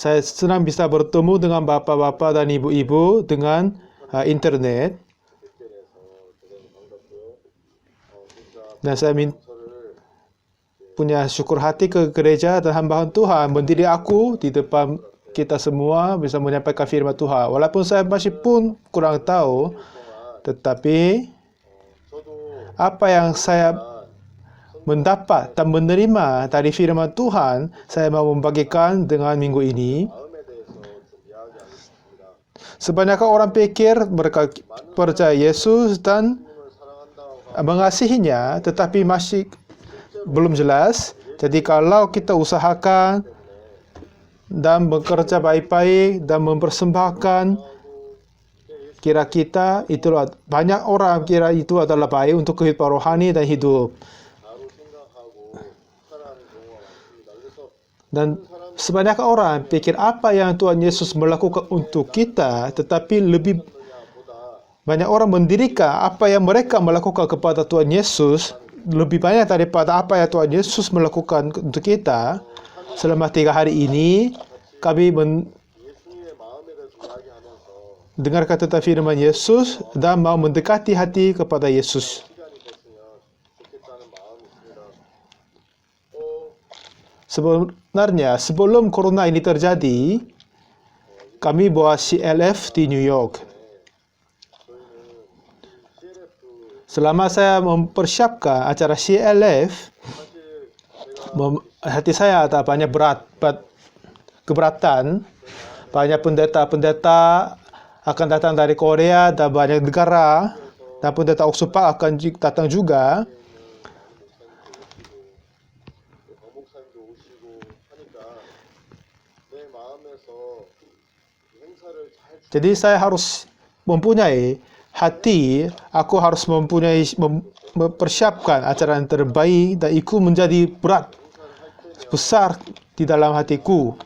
Saya senang bisa bertemu dengan bapak-bapak dan ibu-ibu dengan internet. Dan saya punya syukur hati ke gereja dan hamba Tuhan mendidik aku di depan kita semua bisa menyampaikan firman Tuhan. Walaupun saya masih pun kurang tahu, tetapi apa yang saya mendapat dan menerima dari firman Tuhan, saya mau membagikan dengan minggu ini. Sebanyak orang pikir mereka percaya Yesus dan mengasihinya, tetapi masih belum jelas. Jadi kalau kita usahakan dan bekerja baik-baik dan mempersembahkan, kira kita itulah banyak orang kira itu adalah baik untuk kehidupan rohani dan hidup. Dan sebanyak orang pikir apa yang Tuhan Yesus melakukan untuk kita, tetapi lebih banyak orang mendirikan apa yang mereka melakukan kepada Tuhan Yesus lebih banyak daripada apa yang Tuhan Yesus melakukan untuk kita. Selama 3 hari ini, kami mendengarkan tentang firman Yesus dan mau mendekati hati kepada Yesus. Sebenarnya, sebelum corona ini terjadi, kami buat CLF di New York. Selama saya mempersiapkan acara CLF, hati saya ada banyak keberatan. Banyak pendeta-pendeta akan datang dari Korea dan banyak negara, dan pendeta Oxford akan datang juga. Jadi saya harus mempunyai hati, aku harus mempersiapkan acara yang terbaik, dan itu menjadi berat besar di dalam hatiku.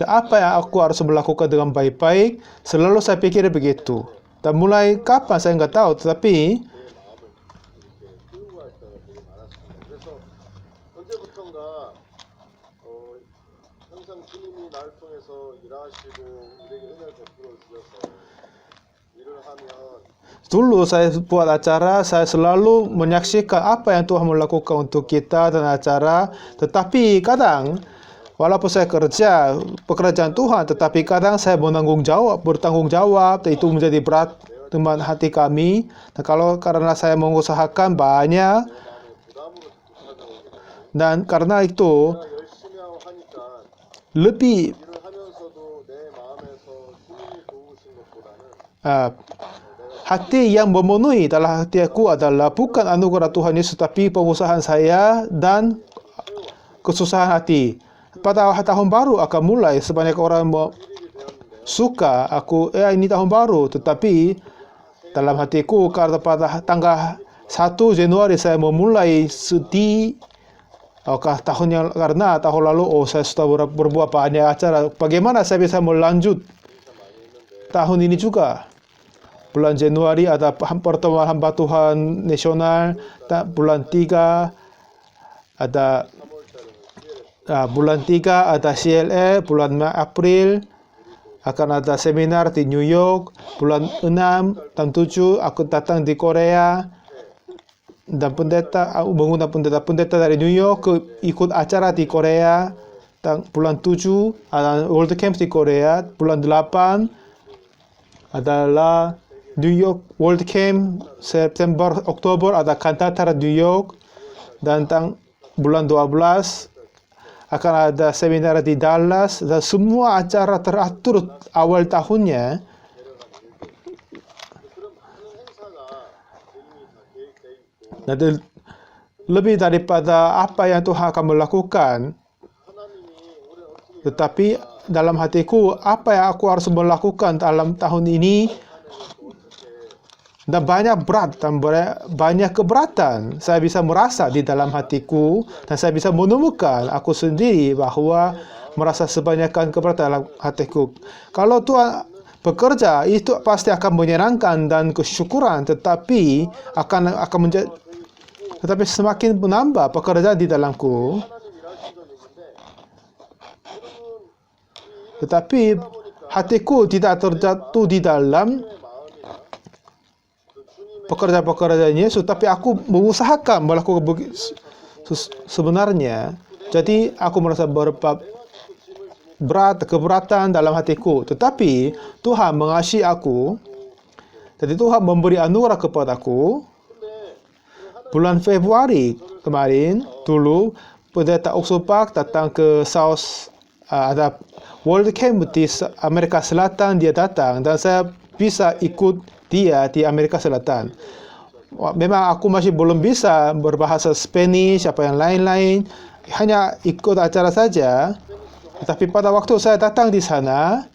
Dan apa yang aku harus melakukan dengan baik-baik, selalu saya pikir begitu. Dan mulai kapan saya nggak tahu, tetapi dulu saya buat acara, saya selalu menyaksikan apa yang Tuhan melakukan untuk kita dan acara. Tetapi kadang, walaupun saya kerja pekerjaan Tuhan, tetapi kadang saya bertanggung jawab, dan itu menjadi berat teman hati kami. Dan karena saya mengusahakan banyak, dan karena itu lebih hati yang memenuhi dalam hati aku adalah bukan anugerah Tuhan Yesus, tapi pengusahaan saya dan kesusahan hati. Pada tahun baru akan mulai, sebanyak orang suka aku, ini tahun baru, tetapi dalam hatiku karena pada tanggal 1 Januari saya memulai sedih. Karena tahun lalu saya sudah berbuat banyak acara. Bagaimana saya bisa melanjut tahun ini juga? Bulan Januari ada pertemuan hamba Tuhan nasional. Bulan 3 ada CLE. Bulan April akan ada seminar di New York. Bulan 6 dan 7 aku datang di Korea. Dan mengundang pendeta dari New York ikut acara di Korea. Dan bulan 7 ada World Camp di Korea. Bulan 8 adalah New York World Camp. September, Oktober ada kantata New York. Dan bulan 12 akan ada seminar di Dallas. Dan semua acara teratur awal tahunnya. Dan lebih daripada apa yang Tuhan akan melakukan, tetapi dalam hatiku apa yang aku harus melakukan dalam tahun ini, dan banyak berat dan banyak keberatan saya bisa merasa di dalam hatiku, dan saya bisa menemukan aku sendiri bahwa merasa sebanyakan keberatan dalam hatiku. Kalau Tuhan bekerja, itu pasti akan menyenangkan dan kesyukuran, tetapi tetapi semakin menambah pekerjaan di dalamku. Tetapi hatiku tidak terjatuh di dalam pekerjaan Yesus, tapi aku mengusahakan melakukan sebenarnya. Jadi aku merasa keberatan dalam hatiku. Tetapi Tuhan mengasihi aku. Jadi Tuhan memberi anugerah kepadaku. Bulan Februari kemarin, dulu pendeta Oxford datang ke ada World Camp di Amerika Selatan, dia datang dan saya bisa ikut dia di Amerika Selatan. Memang aku masih belum bisa berbahasa Spanish apa yang lain-lain, hanya ikut acara saja. Tetapi pada waktu saya datang di sana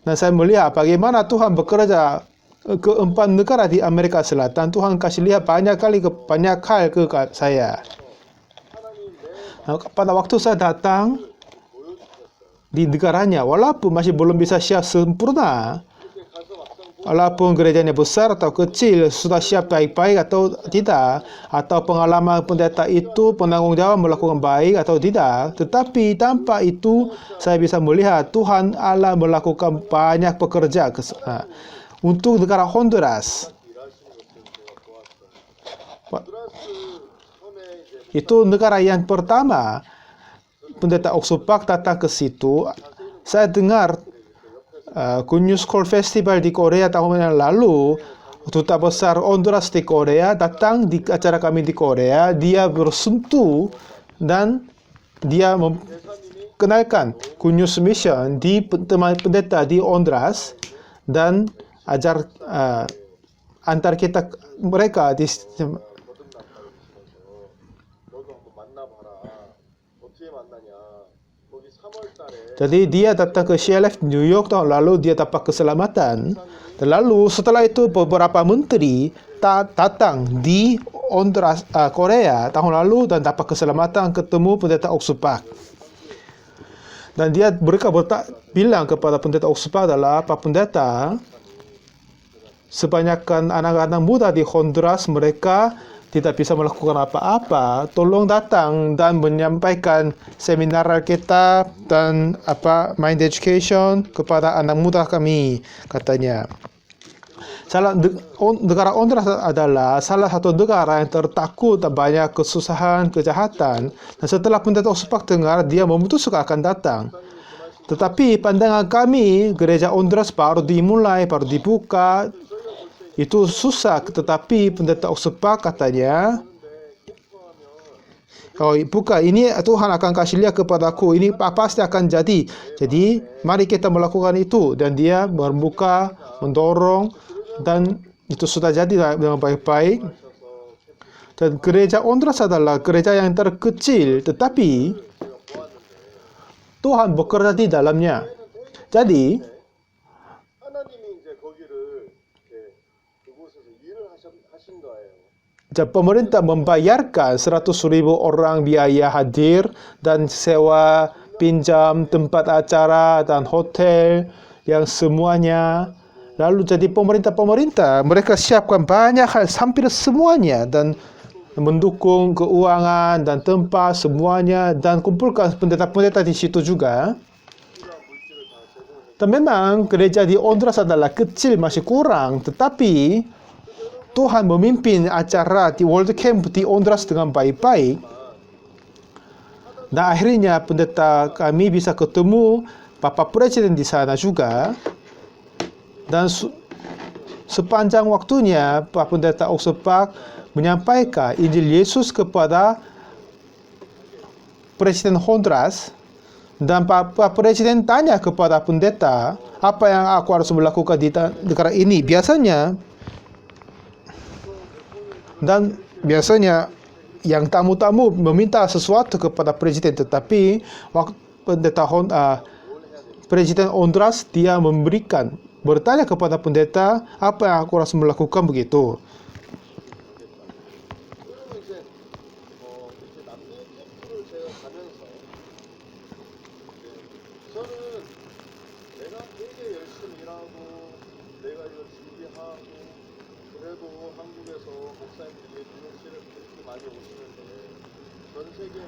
dan saya melihat bagaimana Tuhan bekerja ke 4 negara di Amerika Selatan, Tuhan kasih lihat banyak hal ke saya. Pada waktu saya datang di negaranya, walaupun masih belum bisa siap sempurna, walaupun gerejanya besar atau kecil, sudah siap baik-baik atau tidak, atau pengalaman pendeta itu penanggung jawab melakukan baik atau tidak, tetapi tanpa itu saya bisa melihat Tuhan Allah melakukan banyak pekerja untuk negara Honduras. Itu negara yang pertama pendeta Oxford datang ke situ. Saya dengar Good News Call Festival di Korea tahun yang lalu, duta besar Honduras di Korea datang di acara kami di Korea. Dia bersentuh dan dia mengenalkan Good News Mission di teman pendeta di Honduras dan ajar antar mereka di. Jadi dia datang ke CLF New York tahun lalu, dia dapat keselamatan. Dan lalu setelah itu beberapa menteri datang di Honduras, Korea tahun lalu dan dapat keselamatan ketemu pendeta Oxford. Dan mereka bilang kepada pendeta Oxford adalah, Pak Pendeta, sebanyakan anak-anak muda di Honduras mereka tidak bisa melakukan apa-apa, tolong datang dan menyampaikan seminar Alkitab dan Mind Education kepada anak muda kami, katanya. Negara Honduras adalah salah satu negara yang tertakut dan banyak kesusahan, kejahatan. Dan setelah pendeta Oxford dengar, dia memutuskan akan datang. Tetapi pandangan kami, gereja Honduras baru dimulai, baru dibuka, itu susah. Tetapi pendeta Oxford katanya, kalau buka ini Tuhan akan kasih lihat kepadaku, ini pasti akan jadi. Jadi mari kita melakukan itu. Dan dia membuka, mendorong, dan itu sudah jadi dengan baik-baik. Dan gereja Honduras adalah gereja yang terkecil, tetapi Tuhan bekerja di dalamnya. Jadi pemerintah membayarkan 100.000 orang biaya hadir dan sewa pinjam tempat acara dan hotel yang semuanya. Lalu jadi pemerintah mereka siapkan banyak hal, hampir semuanya, dan mendukung keuangan dan tempat semuanya, dan kumpulkan pendeta-pendeta di situ juga. Dan memang gereja di Honduras adalah kecil, masih kurang, tetapi Tuhan memimpin acara di World Camp di Honduras dengan baik-baik. Dan akhirnya pendeta kami bisa ketemu Bapak Presiden di sana juga. Dan sepanjang waktunya Pak Pendeta Oxford menyampaikan Injil Yesus kepada Presiden Honduras. Dan Pak Presiden tanya kepada pendeta, apa yang aku harus melakukan di negara ini? Biasanya yang tamu-tamu meminta sesuatu kepada presiden, tetapi waktu Presiden Honduras dia bertanya kepada pendeta, apa yang aku harus melakukan begitu.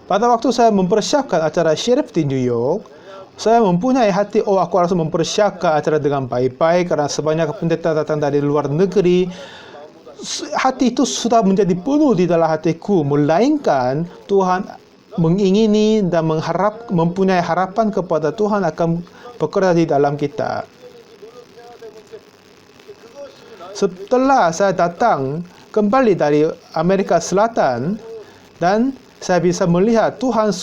Pada waktu saya mempersiapkan acara sheriff di New York, saya mempunyai hati, aku harus mempersiapkan acara dengan baik-baik karena sebanyak pendeta datang dari luar negeri. Hati itu sudah menjadi penuh di dalam hatiku, melainkan Tuhan mengingini dan mempunyai harapan kepada Tuhan akan bekerja di dalam kita. Setelah saya datang kembali dari Amerika Selatan dan saya bisa melihat Tuhan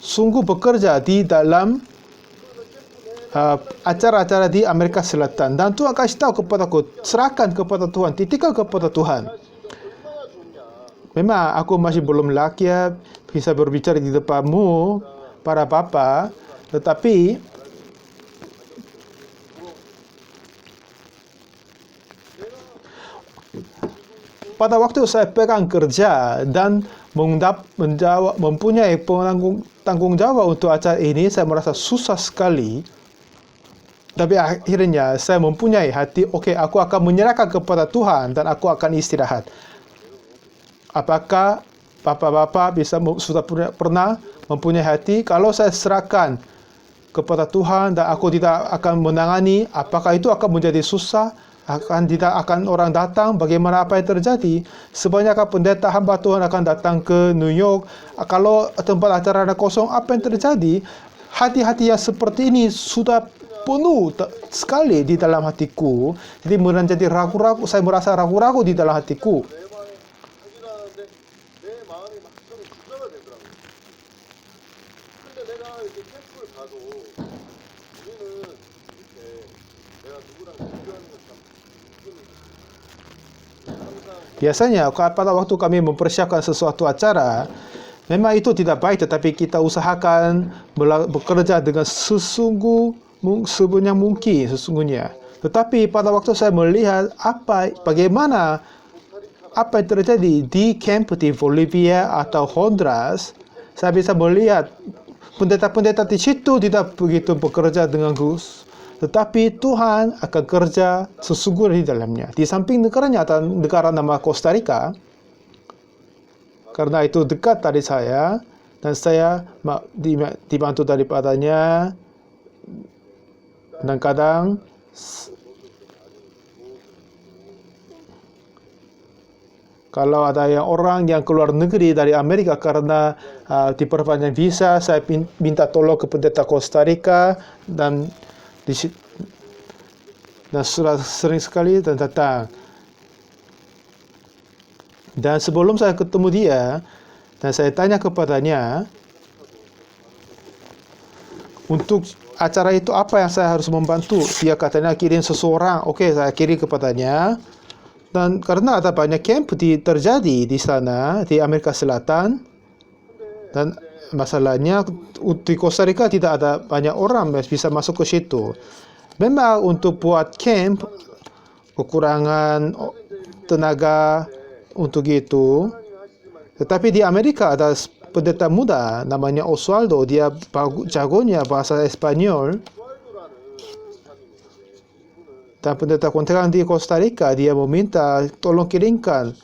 sungguh bekerja di dalam acara-acara di Amerika Selatan, dan Tuhan kasih tahu kepadaku, serahkan kepada Tuhan, titikkan kepada Tuhan. Memang aku masih belum layak bisa berbicara di depanmu para bapa, tetapi pada waktu saya pegang kerja dan mempunyai tanggung jawab untuk acara ini, saya merasa susah sekali. Tapi akhirnya saya mempunyai hati, aku akan menyerahkan kepada Tuhan dan aku akan istirahat. Apakah Bapak-bapak sudah pernah mempunyai hati, kalau saya serahkan kepada Tuhan dan aku tidak akan menangani, apakah itu akan menjadi susah? Tidak akan orang datang? Bagaimana apa yang terjadi? Sebanyak pendeta hamba Tuhan akan datang ke New York. Kalau tempat acara kosong, apa yang terjadi? Hati-hati yang seperti ini sudah penuh sekali di dalam hatiku. Jadi menjadi ragu-ragu, saya merasa ragu-ragu di dalam hatiku. Biasanya pada waktu kami mempersiapkan sesuatu acara, memang itu tidak baik, tetapi kita usahakan bekerja dengan sebanyak mungkin sesungguhnya. Tetapi pada waktu saya melihat bagaimana apa yang terjadi di camp di Bolivia atau Honduras, saya bisa melihat pendeta-pendeta di situ tidak begitu bekerja dengan gus. Tetapi Tuhan akan kerja sesungguhnya di dalamnya. Di samping negaranya atau negara nama Costa Rica, karena itu dekat dari saya, dan saya dibantu daripadanya, dan kadang kalau ada orang yang keluar negeri dari Amerika karena diperpanjang visa, saya minta tolong ke pendeta Costa Rica, dan sudah sering sekali dan datang. Dan sebelum saya ketemu dia, dan saya tanya kepadanya, untuk acara itu apa yang saya harus membantu? Dia katanya kirim seseorang. Saya kirim kepadanya. Dan karena ada banyak camp terjadi di sana, di Amerika Selatan, dan masalahnya di Costa Rica tidak ada banyak orang yang bisa masuk ke situ. Memang untuk buat camp kekurangan tenaga untuk itu. Tetapi di Amerika ada pendeta muda namanya Oswaldo, dia jagonya bahasa Espanyol. Dan pendeta kontekan di Costa Rica, dia meminta tolong kirimkan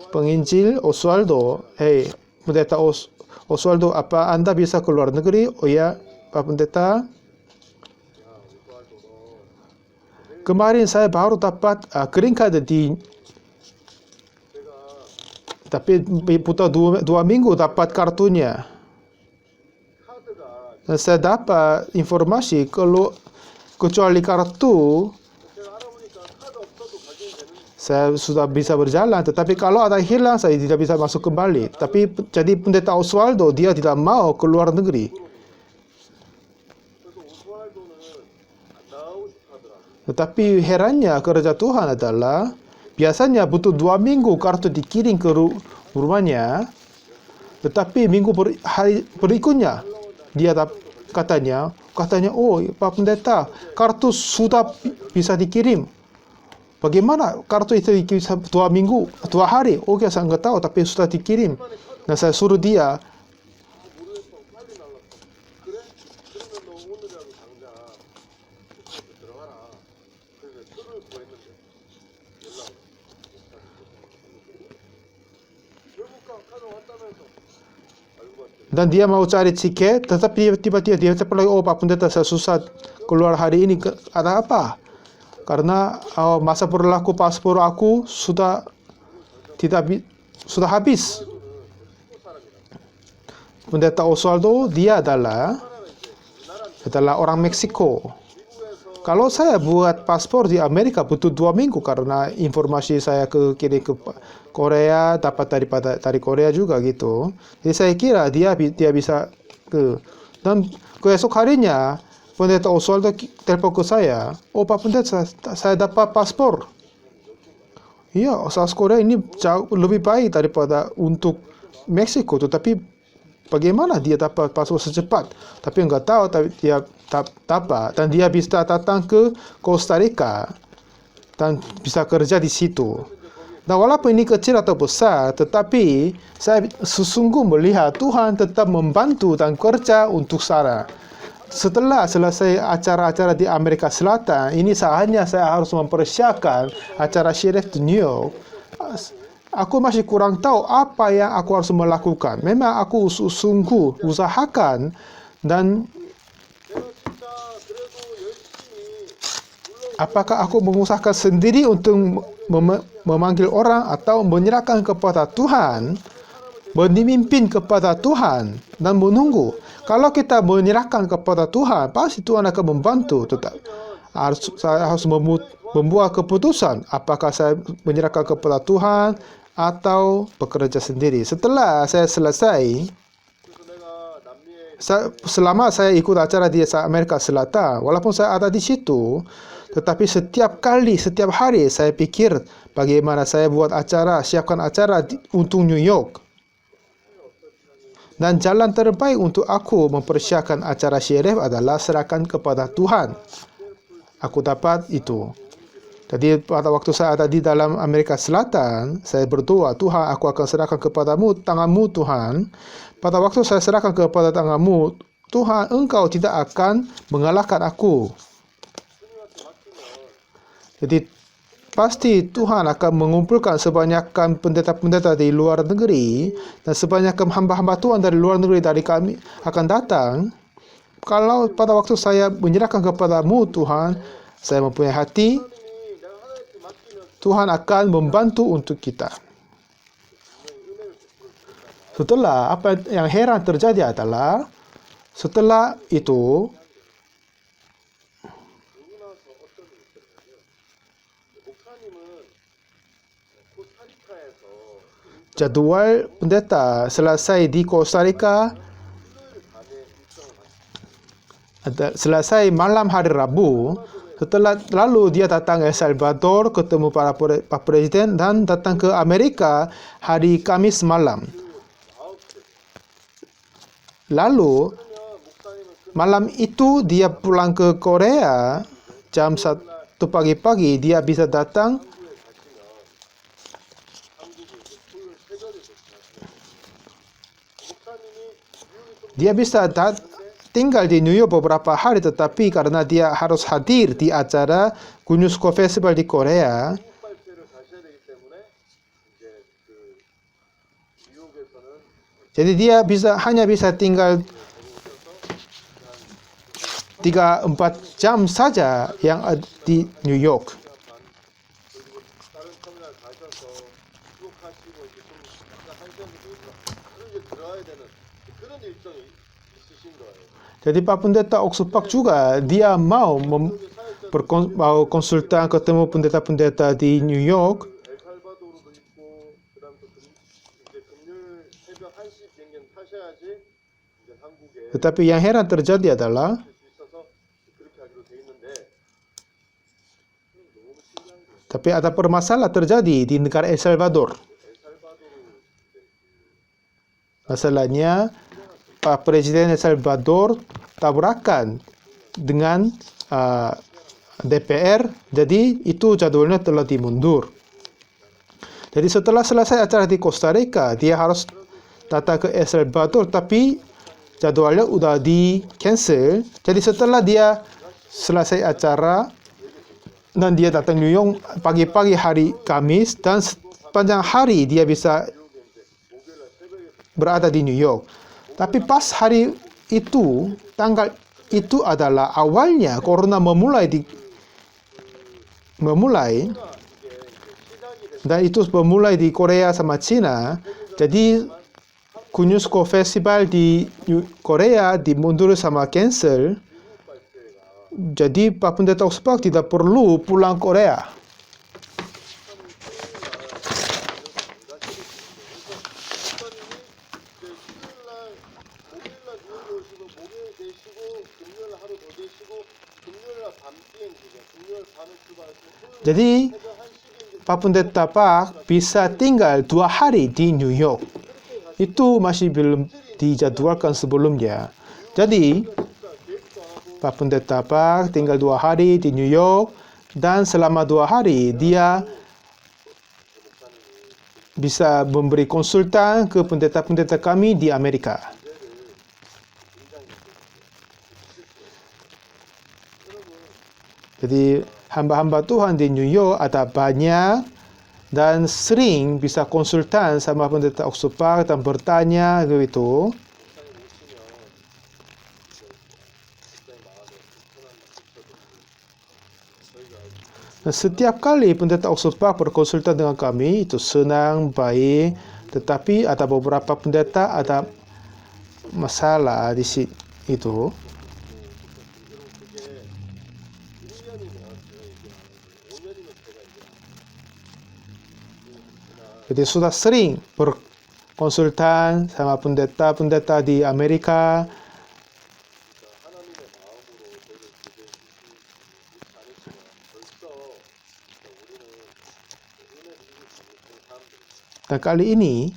penginjil Oswaldo. Pendeta Oswaldo, apa Anda bisa keluar negeri? Oh ya, Pak Pendeta. Kemarin saya baru dapat green card tapi butuh 2 minggu dapat kartunya. Dan saya dapat informasi kalau kecuali kartu, saya sudah bisa berjalan. Tetapi kalau ada hilang, saya tidak bisa masuk kembali. Tapi jadi pendeta Oswaldo, dia tidak mau keluar negeri. Tetapi herannya kerja Tuhan adalah biasanya butuh 2 minggu kartu dikirim ke rumahnya. Tetapi hari berikutnya dia katanya, oh Pak Pendeta, kartu sudah bisa dikirim. Bagaimana kartu itu bisa 2 minggu, 2 hari? Saya nggak tahu, tapi sudah dikirim. Nah, saya suruh dia, Dan dia mau cari tiket, tetapi tiba-tiba dia cepat lagi, oh Pak Pendeta saya susah keluar hari ini, ada apa? Karena masa berlaku paspor aku sudah sudah habis. Pendeta Oswaldo dia adalah orang Meksiko. Kalau saya buat paspor di Amerika butuh 2 minggu karena informasi saya kirim ke Korea dapat dari Korea juga gitu. Jadi saya kira dia bisa dan keesok harinya Pendeta Oswaldo telepon ke saya, oh Pak Pendeta saya dapat paspor. Iya, South Korea ini jauh lebih baik daripada untuk Meksiko, tetapi bagaimana dia dapat paspor secepat? Tapi enggak tahu, tapi dia dapat dan dia bisa datang ke Costa Rica dan bisa kerja di situ. Dan walaupun ini kecil atau besar, tetapi saya sesungguh melihat Tuhan tetap membantu dan kerja untuk saya. Setelah selesai acara-acara di Amerika Selatan, ini saatnya saya harus mempersiapkan acara Sheriff di New York. Aku masih kurang tahu apa yang aku harus melakukan. Memang aku sungguh usahakan dan apakah aku mengusahakan sendiri untuk memanggil orang atau menyerahkan kepada Tuhan, memimpin kepada Tuhan dan menunggu. Kalau kita menyerahkan kepada Tuhan, pasti Tuhan akan membantu. Saya harus membuat keputusan apakah saya menyerahkan kepada Tuhan atau bekerja sendiri. Setelah saya selesai, selama saya ikut acara di Amerika Selatan, walaupun saya ada di situ, tetapi setiap hari saya pikir bagaimana saya buat acara, siapkan acara untuk New York. Dan jalan terbaik untuk aku mempersiapkan acara Sheriff adalah serahkan kepada Tuhan. Aku dapat itu. Jadi pada waktu saya ada di dalam Amerika Selatan, saya berdoa, Tuhan, aku akan serahkan kepadamu, tanganmu Tuhan. Pada waktu saya serahkan kepada tanganmu, Tuhan, engkau tidak akan mengalahkan aku. Jadi pasti Tuhan akan mengumpulkan sebanyakan pendeta-pendeta di luar negeri dan sebanyakan hamba-hamba Tuhan dari luar negeri dari kami akan datang. Kalau pada waktu saya menyerahkan kepadamu Tuhan, saya mempunyai hati, Tuhan akan membantu untuk kita. Setelah apa yang heran terjadi adalah setelah itu jadwal pendeta selesai di Costa Rica, selesai malam hari Rabu. Setelah lalu dia datang ke El Salvador, ketemu para Pak Presiden dan datang ke Amerika hari Kamis malam. Lalu malam itu dia pulang ke Korea jam 1 pagi-pagi, dia bisa datang tinggal di New York beberapa hari, tetapi karena dia harus hadir di acara UNESCO Festival di Korea, jadi dia hanya bisa tinggal 3-4 jam saja yang di New York. Jadi Pak Pendeta Oxford juga dia mau konsultan ketemu pendeta-pendeta di New York. Tetapi yang heran terjadi adalah ada permasalahan terjadi di negara El Salvador. Masalahnya Pak Presiden El Salvador tabrakan dengan DPR, jadi itu jadwalnya telah dimundur. Jadi setelah selesai acara di Costa Rica, dia harus datang ke El Salvador, tapi jadwalnya udah di cancel. Jadi setelah dia selesai acara, Dan dia datang New York pagi-pagi hari Kamis, dan sepanjang hari dia bisa berada di New York. Tapi pas hari itu, tanggal itu adalah awalnya corona memulai, dan itu memulai di Korea sama Cina. Jadi UNESCO Festival di Korea dimundur sama cancel. Jadi Pak Pendeta Oxford tidak perlu pulang Korea. Jadi Pak Pendeta Pak bisa tinggal 2 hari di New York. Itu masih belum dijadwalkan sebelumnya. Jadi Pak Pendeta Pak tinggal 2 hari di New York, dan selama 2 hari dia bisa memberi konsultan ke pendeta-pendeta kami di Amerika. Jadi hamba-hamba Tuhan di New York ada banyak dan sering bisa konsultan sama pendeta Oxford dan bertanya gitu. Dan setiap kali pendeta Oxford berkonsultan dengan kami itu senang, baik, tetapi ada beberapa pendeta ada masalah di situ itu. Jadi sudah sering berkonsultan sama pendeta-pendeta di Amerika. Dan kali ini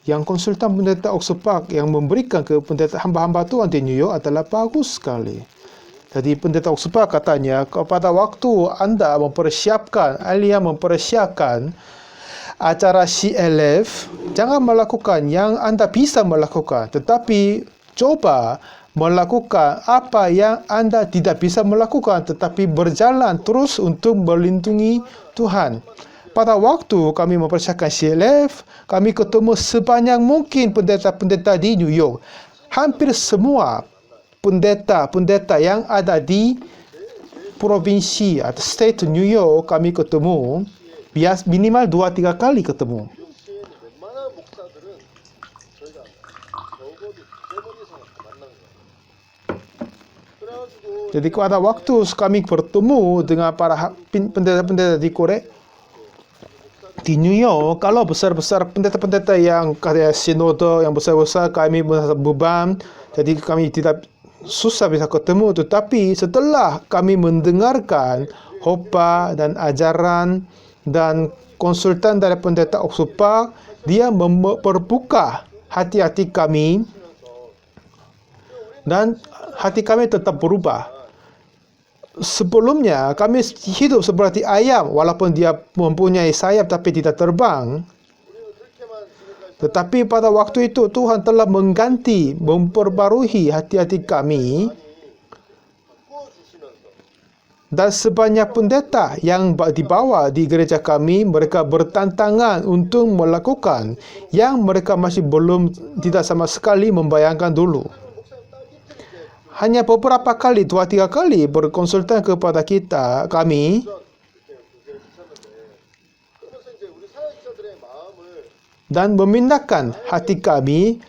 yang konsultan pendeta Oxford yang memberikan ke pendeta hamba-hamba Tuhan di New York adalah bagus sekali. Jadi pendeta Oxford katanya, pada waktu Anda mempersiapkan acara CLF, jangan melakukan yang Anda bisa melakukan, tetapi coba melakukan apa yang Anda tidak bisa melakukan, tetapi berjalan terus untuk melindungi Tuhan. Pada waktu kami mempersiapkan CLF, kami ketemu sebanyak mungkin pendeta-pendeta di New York. Hampir semua pendeta-pendeta yang ada di provinsi atau state New York kami ketemu, minimal 2-3 kali ketemu. Jadi pada waktu kami bertemu dengan para pendeta-pendeta di Korea, di New York, kalau besar-besar pendeta-pendeta yang kayak sinode yang besar-besar, kami beban, jadi kami tidak susah bisa ketemu. Tetapi setelah kami mendengarkan khotbah dan ajaran dan konsultan dari pendeta Oxford, dia memperbuka hati-hati kami, dan hati kami tetap berubah. Sebelumnya kami hidup seperti ayam, walaupun dia mempunyai sayap tapi tidak terbang. Tetapi pada waktu itu Tuhan telah mengganti, memperbarui hati-hati kami. Dan sebanyak pendeta yang dibawa di gereja kami, mereka bertantangan untuk melakukan yang mereka masih belum tidak sama sekali membayangkan dulu. Hanya beberapa kali, 2-3 kali berkonsultan kepada kami, dan memindahkan hati kami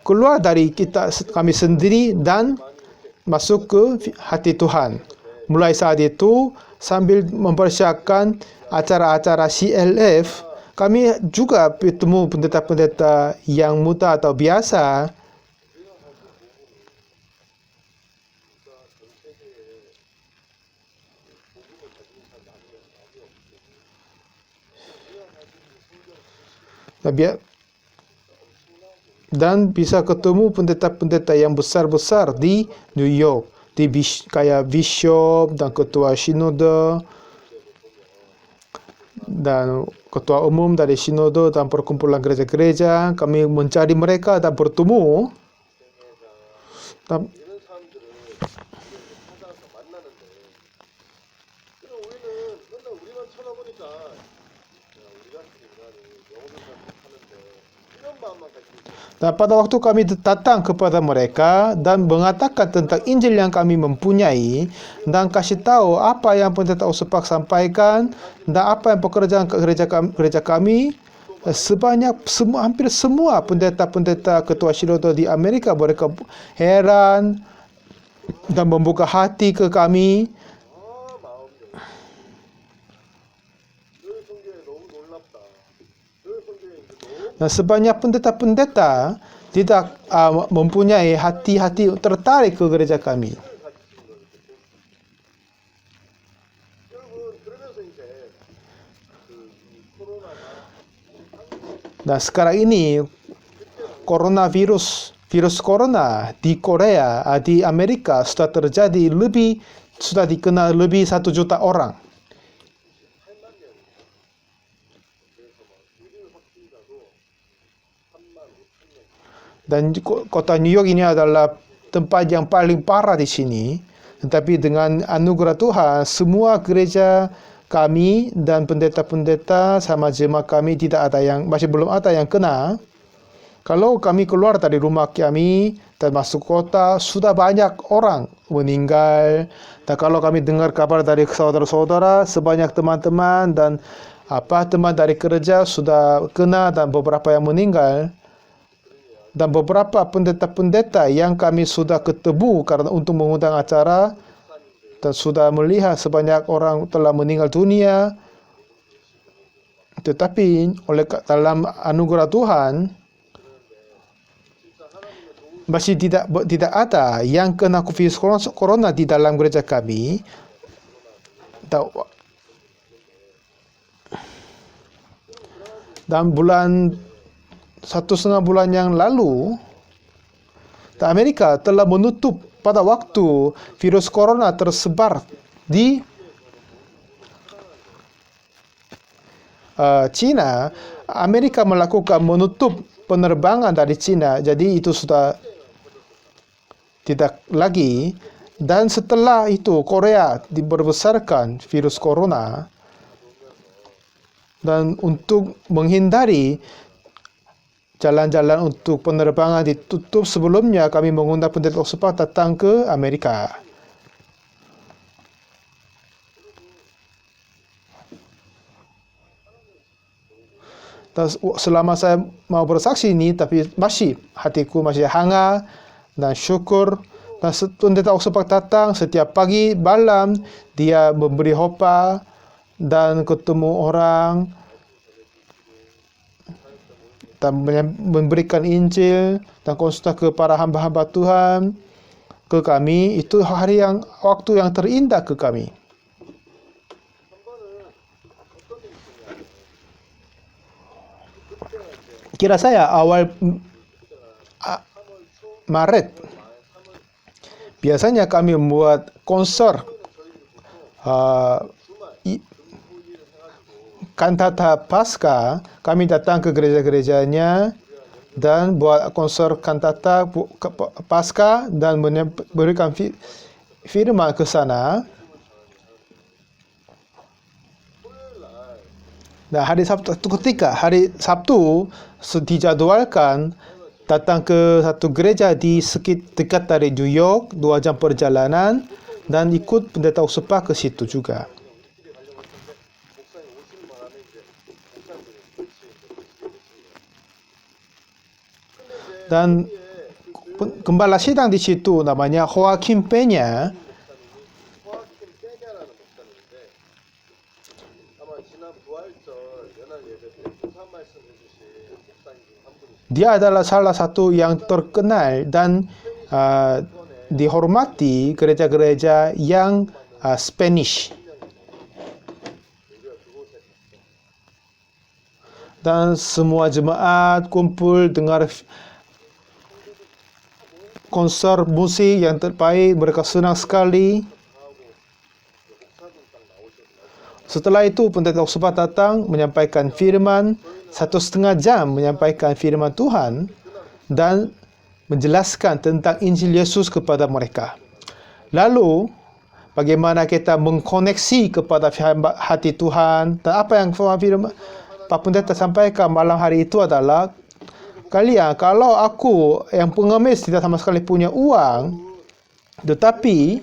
keluar dari kami sendiri dan masuk ke hati Tuhan. Mulai saat itu, sambil mempersiapkan acara-acara CLF, kami juga bertemu pendeta-pendeta yang muda atau biasa. Dan bisa ketemu pendeta-pendeta yang besar-besar di New York, kayak bishop dan ketua sinode dan ketua umum dari sinode dan perkumpulan gereja-gereja. Kami mencari mereka dan bertemu. Dan pada waktu kami datang kepada mereka dan mengatakan tentang Injil yang kami mempunyai dan kasih tahu apa yang pendeta Ospak sampaikan dan apa yang pekerjaan gereja kami, hampir semua pendeta-pendeta ketua Shiloh di Amerika mereka heran dan membuka hati ke kami. Dan sebanyak pendeta-pendeta tidak mempunyai hati-hati tertarik ke gereja kami. Dan sekarang ini virus corona di Korea, di Amerika sudah dikenal lebih 1 juta orang. Dan kota New York ini adalah tempat yang paling parah di sini. Tetapi dengan anugerah Tuhan, semua gereja kami dan pendeta-pendeta sama jemaat kami masih belum ada yang kena. Kalau kami keluar dari rumah kami dan masuk kota, sudah banyak orang meninggal. Dan kalau kami dengar kabar dari saudara-saudara, sebanyak teman-teman dan teman dari kerja sudah kena dan beberapa yang meninggal. Dan beberapa pendeta-pendeta yang kami sudah ketemu karena untuk mengundang acara dan sudah melihat sebanyak orang telah meninggal dunia. Tetapi dalam anugerah Tuhan masih tidak ada yang kena virus corona di dalam gereja kami. Dan 1,5 bulan yang lalu, Amerika telah menutup pada waktu virus corona tersebar di China. Amerika menutup penerbangan dari China, jadi itu sudah tidak lagi. Dan setelah itu Korea dibesarkan virus corona, dan untuk menghindari jalan-jalan untuk penerbangan ditutup, sebelumnya kami mengundang pendeta Ospak datang ke Amerika. Dan selama saya mau bersaksi ini, tapi hatiku masih hangat dan syukur. Dan pendeta Ospak datang setiap pagi, malam, dia memberi hopa dan ketemu orang dan memberikan Injil dan konsultasi ke para hamba-hamba Tuhan ke kami. Itu waktu yang terindah ke kami. Kira saya awal Maret biasanya kami membuat konser kantata Paskah. Kami datang ke gereja-gerejanya dan buat konser kantata Paskah dan memberikan firman ke sana. Nah, hari Sabtu dijadwalkan datang ke satu gereja di dekat dari New York, 2 jam perjalanan, dan ikut pendeta Ospak ke situ juga. Dan gembala sidang di situ namanya Joaquin Peña. Dia adalah salah satu yang terkenal dan dihormati gereja-gereja yang Spanish. Dan semua jemaat kumpul dengar konser musik yang terbaik, mereka senang sekali. Setelah itu pendeta Ospak datang menyampaikan firman 1,5 jam, menyampaikan firman Tuhan dan menjelaskan tentang Injil Yesus kepada mereka. Lalu bagaimana kita mengkoneksi kepada hati Tuhan, dan apa yang firman Pak Pendeta sampaikan malam hari itu adalah kalian, kalau aku yang pengemis tidak sama sekali punya uang, tetapi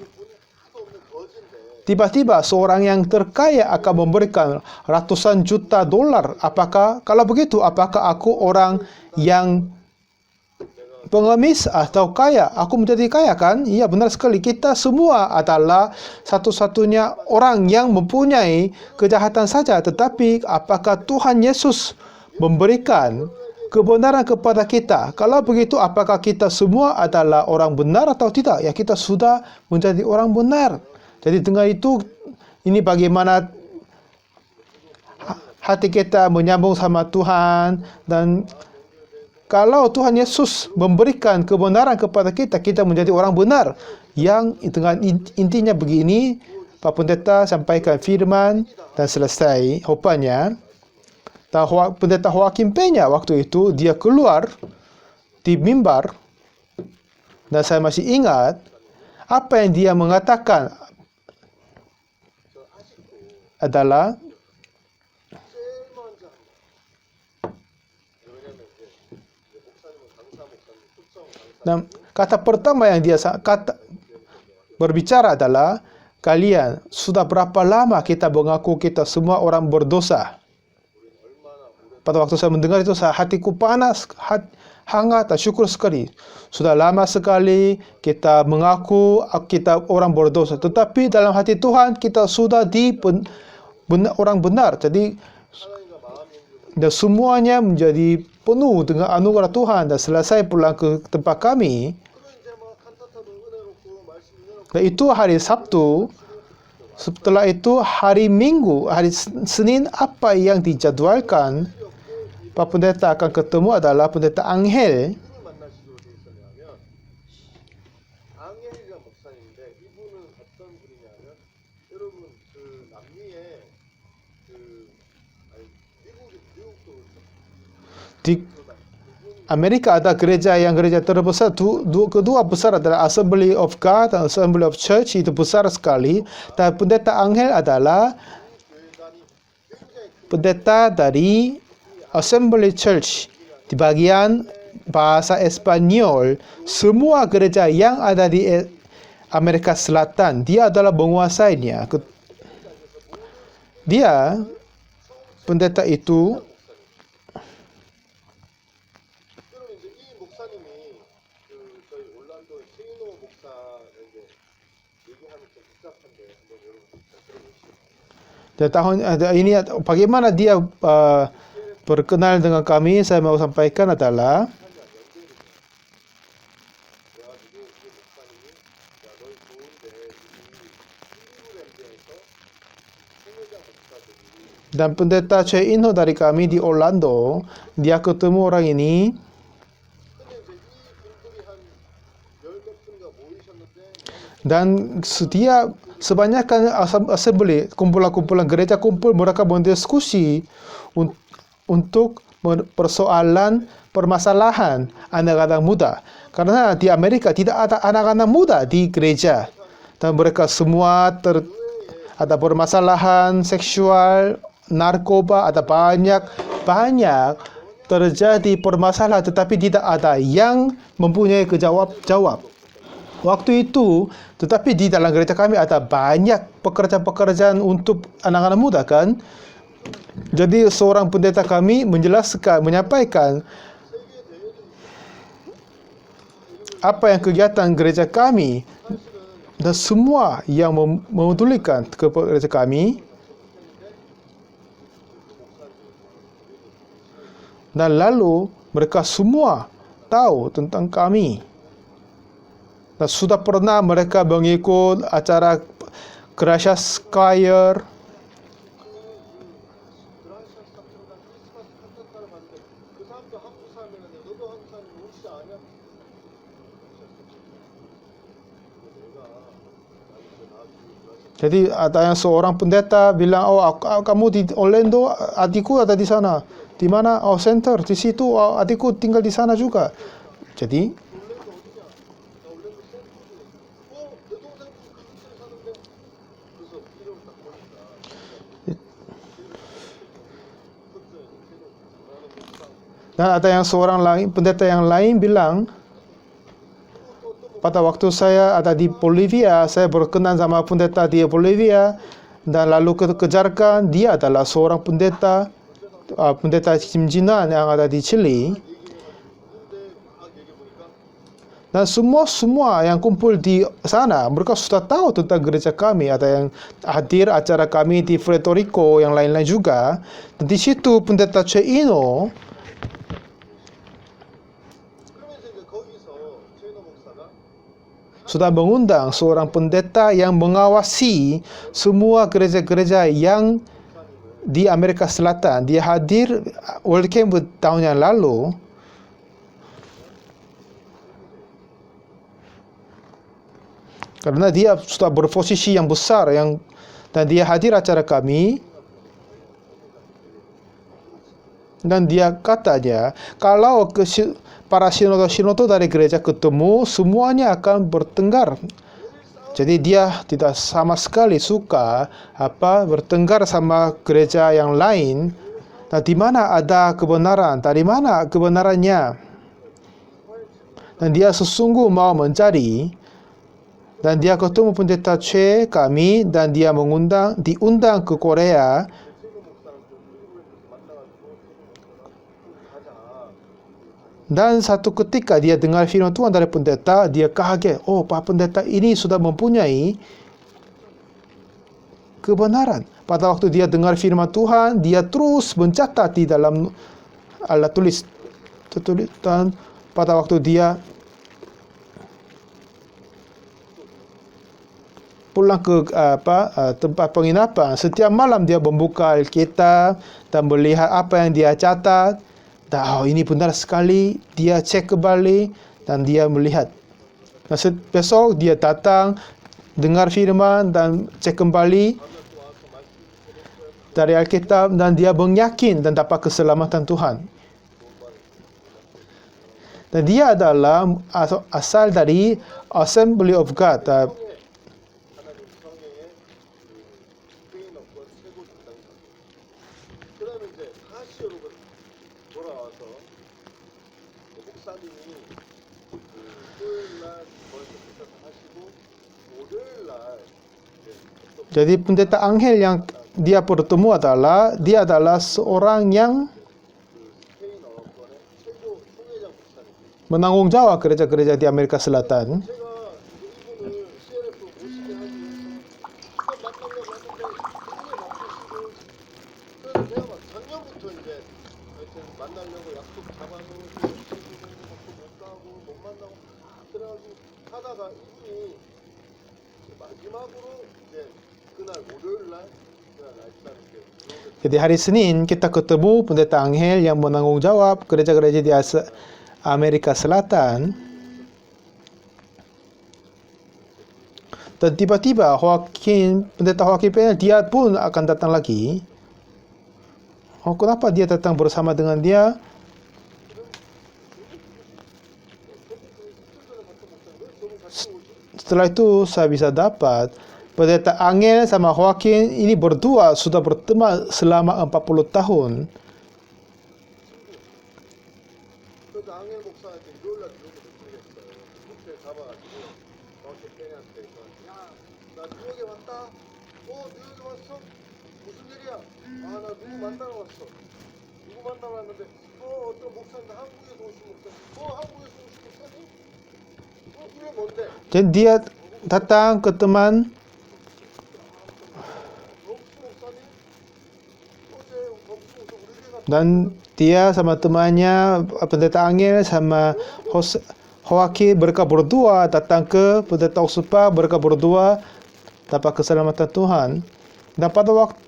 tiba-tiba seorang yang terkaya akan memberikan ratusan juta dolar, kalau begitu, apakah aku orang yang pengemis atau kaya? Aku menjadi kaya kan? Iya, benar sekali. Kita semua adalah satu-satunya orang yang mempunyai kejahatan saja. Tetapi apakah Tuhan Yesus memberikan kebenaran kepada kita? Kalau begitu, apakah kita semua adalah orang benar atau tidak? Ya, kita sudah menjadi orang benar. Jadi dengan itu, ini bagaimana hati kita menyambung sama Tuhan. Dan kalau Tuhan Yesus memberikan kebenaran kepada kita, kita menjadi orang benar. Yang dengan intinya begini, Pak Pendeta sampaikan firman dan selesai. Rupanya, Pendeta Joaquim Peña waktu itu, dia keluar di mimbar. Dan saya masih ingat, apa yang dia mengatakan adalah, dan kata pertama yang dia berbicara adalah, kalian, sudah berapa lama kita mengaku kita semua orang berdosa? Pada waktu saya mendengar itu, hatiku panas, hangat dan syukur sekali. Sudah lama sekali kita mengaku kita orang berdosa. Tetapi dalam hati Tuhan, kita sudah orang benar. Jadi, dan semuanya menjadi penuh dengan anugerah Tuhan. Dan selesai pulang ke tempat kami, dan itu hari Sabtu. Setelah itu hari Minggu, hari Senin, apa yang dijadwalkan, Pak Pendeta akan ketemu adalah Pendeta Angel. Di Amerika ada gereja terbesar, kedua besar adalah Assembly of God dan Assembly of Church, itu besar sekali. Dan Pendeta Angel adalah pendeta dari Assembly Church di bagian bahasa Espanyol. Semua gereja yang ada di Amerika Selatan, dia adalah menguasainya. Dia, pendeta itu, dan tahun ini bagaimana dia berkenal dengan kami, saya mau sampaikan adalah, dan pendeta Che Inho dari kami di Orlando, dia ketemu orang ini. Dan dia sebanyakkan assembly, kumpulan-kumpulan gereja kumpul, mereka berdiskusi untuk persoalan permasalahan anak-anak muda. Karena di Amerika tidak ada anak-anak muda di gereja. Dan mereka semua ada permasalahan seksual, narkoba, ada banyak terjadi permasalahan, tetapi tidak ada yang mempunyai jawab. Waktu itu, tetapi di dalam gereja kami ada banyak pekerjaan-pekerjaan untuk anak-anak muda kan. Jadi seorang pendeta kami menyampaikan apa yang kegiatan gereja kami dan semua yang memedulikan ke gereja kami. Dan lalu mereka semua tahu tentang kami. Dan sudah pernah mereka mengikut acara Gracias Choir. Jadi ada yang seorang pendeta bilang, oh kamu di Orlando, adikku ada di sana. Di mana? Oh, center, di situ. Oh, adikku tinggal di sana juga. Jadi Dan ada yang seorang lain, pendeta yang lain bilang, pada waktu saya ada di Bolivia, saya berkenan sama pendeta di Bolivia dan lalu kejarkan dia adalah seorang pendeta Kimjinan yang ada di Chili. Dan semua yang kumpul di sana, mereka sudah tahu tentang gereja kami. Ada yang hadir acara kami di Puerto Rico, yang lain-lain juga. Dan di situ pendeta Che Ino sudah mengundang seorang pendeta yang mengawasi semua gereja-gereja yang di Amerika Selatan. Dia hadir World Camp tahun yang lalu. Karena dia sudah berposisi yang besar dan dia hadir acara kami. Dan dia katanya, kalau para sinodo dari gereja ketemu, semuanya akan bertengkar. Jadi dia tidak sama sekali suka bertengkar sama gereja yang lain. Nah, di mana ada kebenaran, dari mana kebenarannya? Dan dia sesungguh mau mencari. Dan dia ketemu pendeta Che kami dan dia diundang ke Korea. Dan satu ketika dia dengar firman Tuhan dari pendeta, dia kaget. Oh, Pak Pendeta ini sudah mempunyai kebenaran. Pada waktu dia dengar firman Tuhan, dia terus mencatat di dalam alat tulis. Dan pada waktu dia pulang ke tempat penginapan, setiap malam dia membuka Alkitab dan melihat apa yang dia catat. Dan ini benar sekali. Dia cek kembali dan dia melihat. Nah, besok dia datang, dengar firman dan cek kembali dari Alkitab dan dia menyakin dan dapat keselamatan Tuhan. Dan dia adalah asal dari Assembly of God. Jadi pendeta Angel yang dia bertemu dia adalah seorang yang menanggung jawab gereja-gereja di Amerika Selatan. Jadi hari Senin kita ketemu pendeta Angel yang menanggung jawab gereja-gereja di Amerika Selatan. Dan tiba-tiba pendeta Joaquin Penel, dia pun akan datang lagi. Oh, kenapa dia datang bersama dengan dia? Setelah itu saya bisa dapat pendeta Angel sama Joaquin ini berdua sudah berteman selama 40 tahun. Dan dia datang ke teman dan dia sama temannya pendeta Angel sama Joaquin, mereka berdua datang ke pendeta Oxopak, mereka berdua dapat keselamatan Tuhan. Dan pada waktu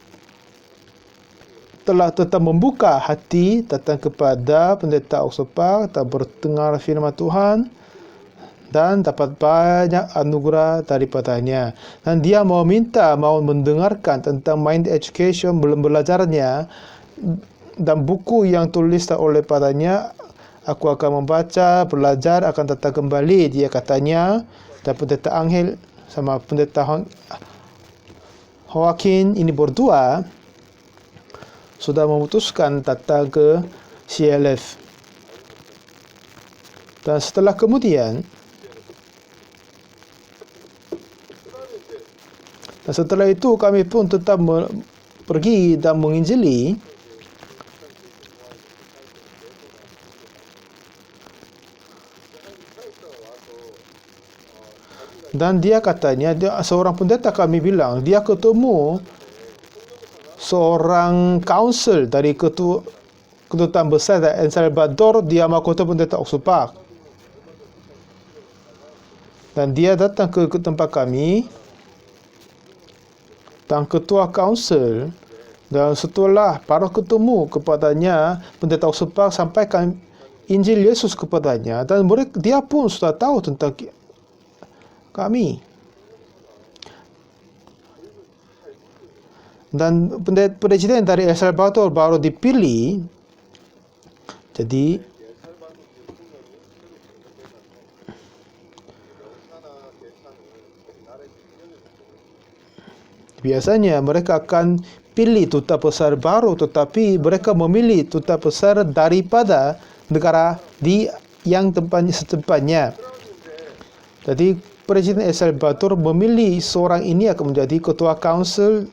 telah tetap membuka hati datang kepada pendeta Oxopak, tak berdengar firman Tuhan dan dapat banyak anugerah daripadanya. Dan dia mau mendengarkan tentang mind education, belum belajarnya, dan buku yang tulis oleh padanya. Aku akan membaca, belajar, akan datang kembali, dia katanya. Dan pendeta Angel sama pendeta Joaquin ini berdua sudah memutuskan datang ke CLF. Dan setelah kemudian, dan setelah itu kami pun tetap pergi dan menginjili. Dan dia katanya, seorang pendeta kami bilang, dia ketemu seorang council dari kedutaan besar El Salvador di Mahkota Pendeta Oxupak. Dan dia datang ke tempat kami, dan ketua council, dan setelah para ketemu kepadanya, Pendeta Oxupak sampaikan Injil Yesus kepadanya, dan dia pun sudah tahu tentang kami. Dan presiden dari El Salvador baru dipilih. Jadi biasanya mereka akan pilih duta besar baru, tetapi mereka memilih duta besar daripada negara yang setempatnya. Jadi Presiden El Salvador memilih seorang ini akan menjadi ketua council.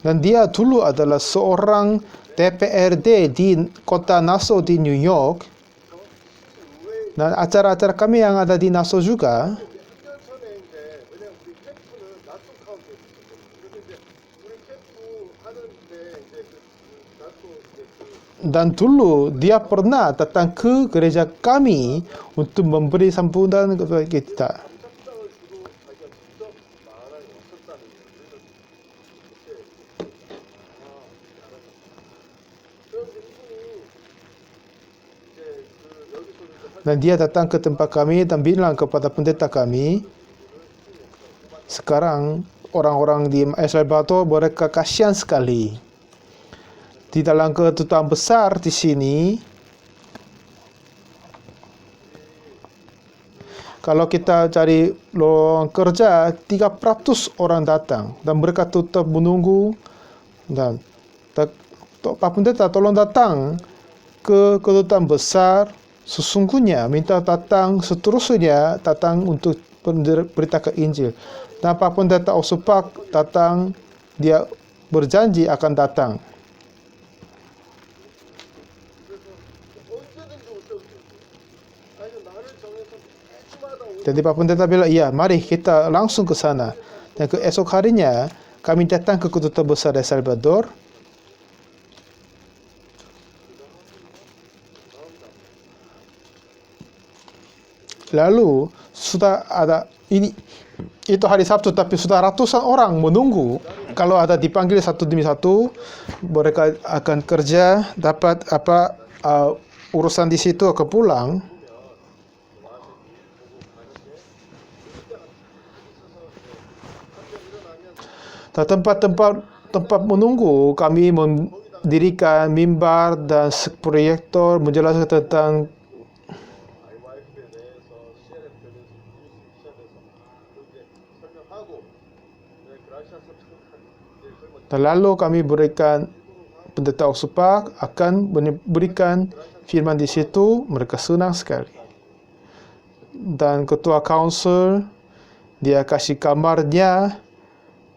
Dan dia dulu adalah seorang DPRD di kota Nassau di New York. Dan acara-acara kami yang ada di Nassau juga. Dan dulu dia pernah datang ke gereja kami untuk memberi sambutan kepada kita. Dan dia datang ke tempat kami dan bilang kepada pendeta kami, sekarang orang-orang di El Salvador mereka kasihan sekali. Di dalam kedutaan besar di sini, kalau kita cari lowongan kerja, 300 orang datang dan mereka tetap menunggu. Dan Pak Pendeta tolong datang ke kedutaan besar, sesungguhnya minta datang seterusnya, datang untuk beritakan Injil. Dan Pak Pendeta Oxupak datang, dia berjanji akan datang. Jadi Pak Pendeta bilang, iya, mari kita langsung ke sana. Dan esok harinya, kami datang ke kedutaan besar El Salvador. Lalu, sudah ada, itu hari Sabtu, tapi sudah ratusan orang menunggu. Kalau ada dipanggil satu demi satu, mereka akan kerja, dapat urusan di situ, akan pulang. Tempat menunggu, kami mendirikan mimbar dan proyektor menjelaskan tentang dan lalu kami berikan Pendeta Oxupak akan berikan firman di situ. Mereka senang sekali. Dan ketua council dia kasih kamarnya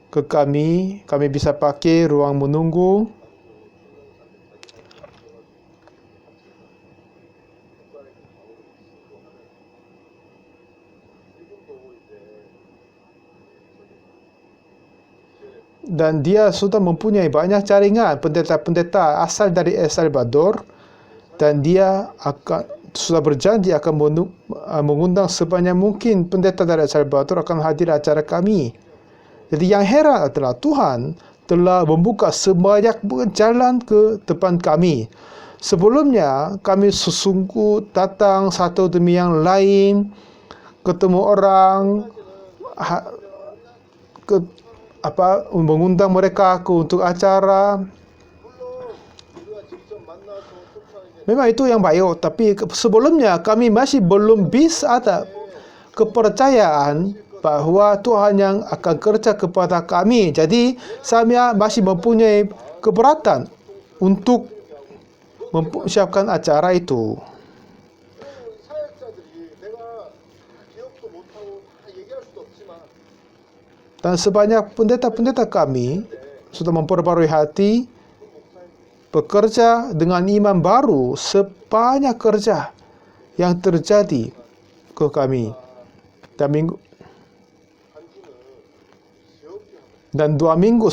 ke kami bisa pakai ruang menunggu. Dan dia sudah mempunyai banyak jaringan pendeta-pendeta asal dari El Salvador, dan dia sudah berjanji akan mengundang sebanyak mungkin pendeta dari El Salvador akan hadir acara kami. Jadi yang heran adalah Tuhan telah membuka sebanyak jalan ke depan kami. Sebelumnya kami sesungguh datang satu demi yang lain, ketemu orang, mengundang mereka untuk acara. Memang itu yang baik, tapi sebelumnya kami masih belum bisa ada kepercayaan bahwa Tuhan yang akan kerja kepada kami. Jadi saya masih mempunyai keberatan untuk mempersiapkan acara itu. Dan sebanyak pendeta-pendeta kami sudah memperbarui hati, bekerja dengan iman baru sebanyak kerja yang terjadi ke kami. Dan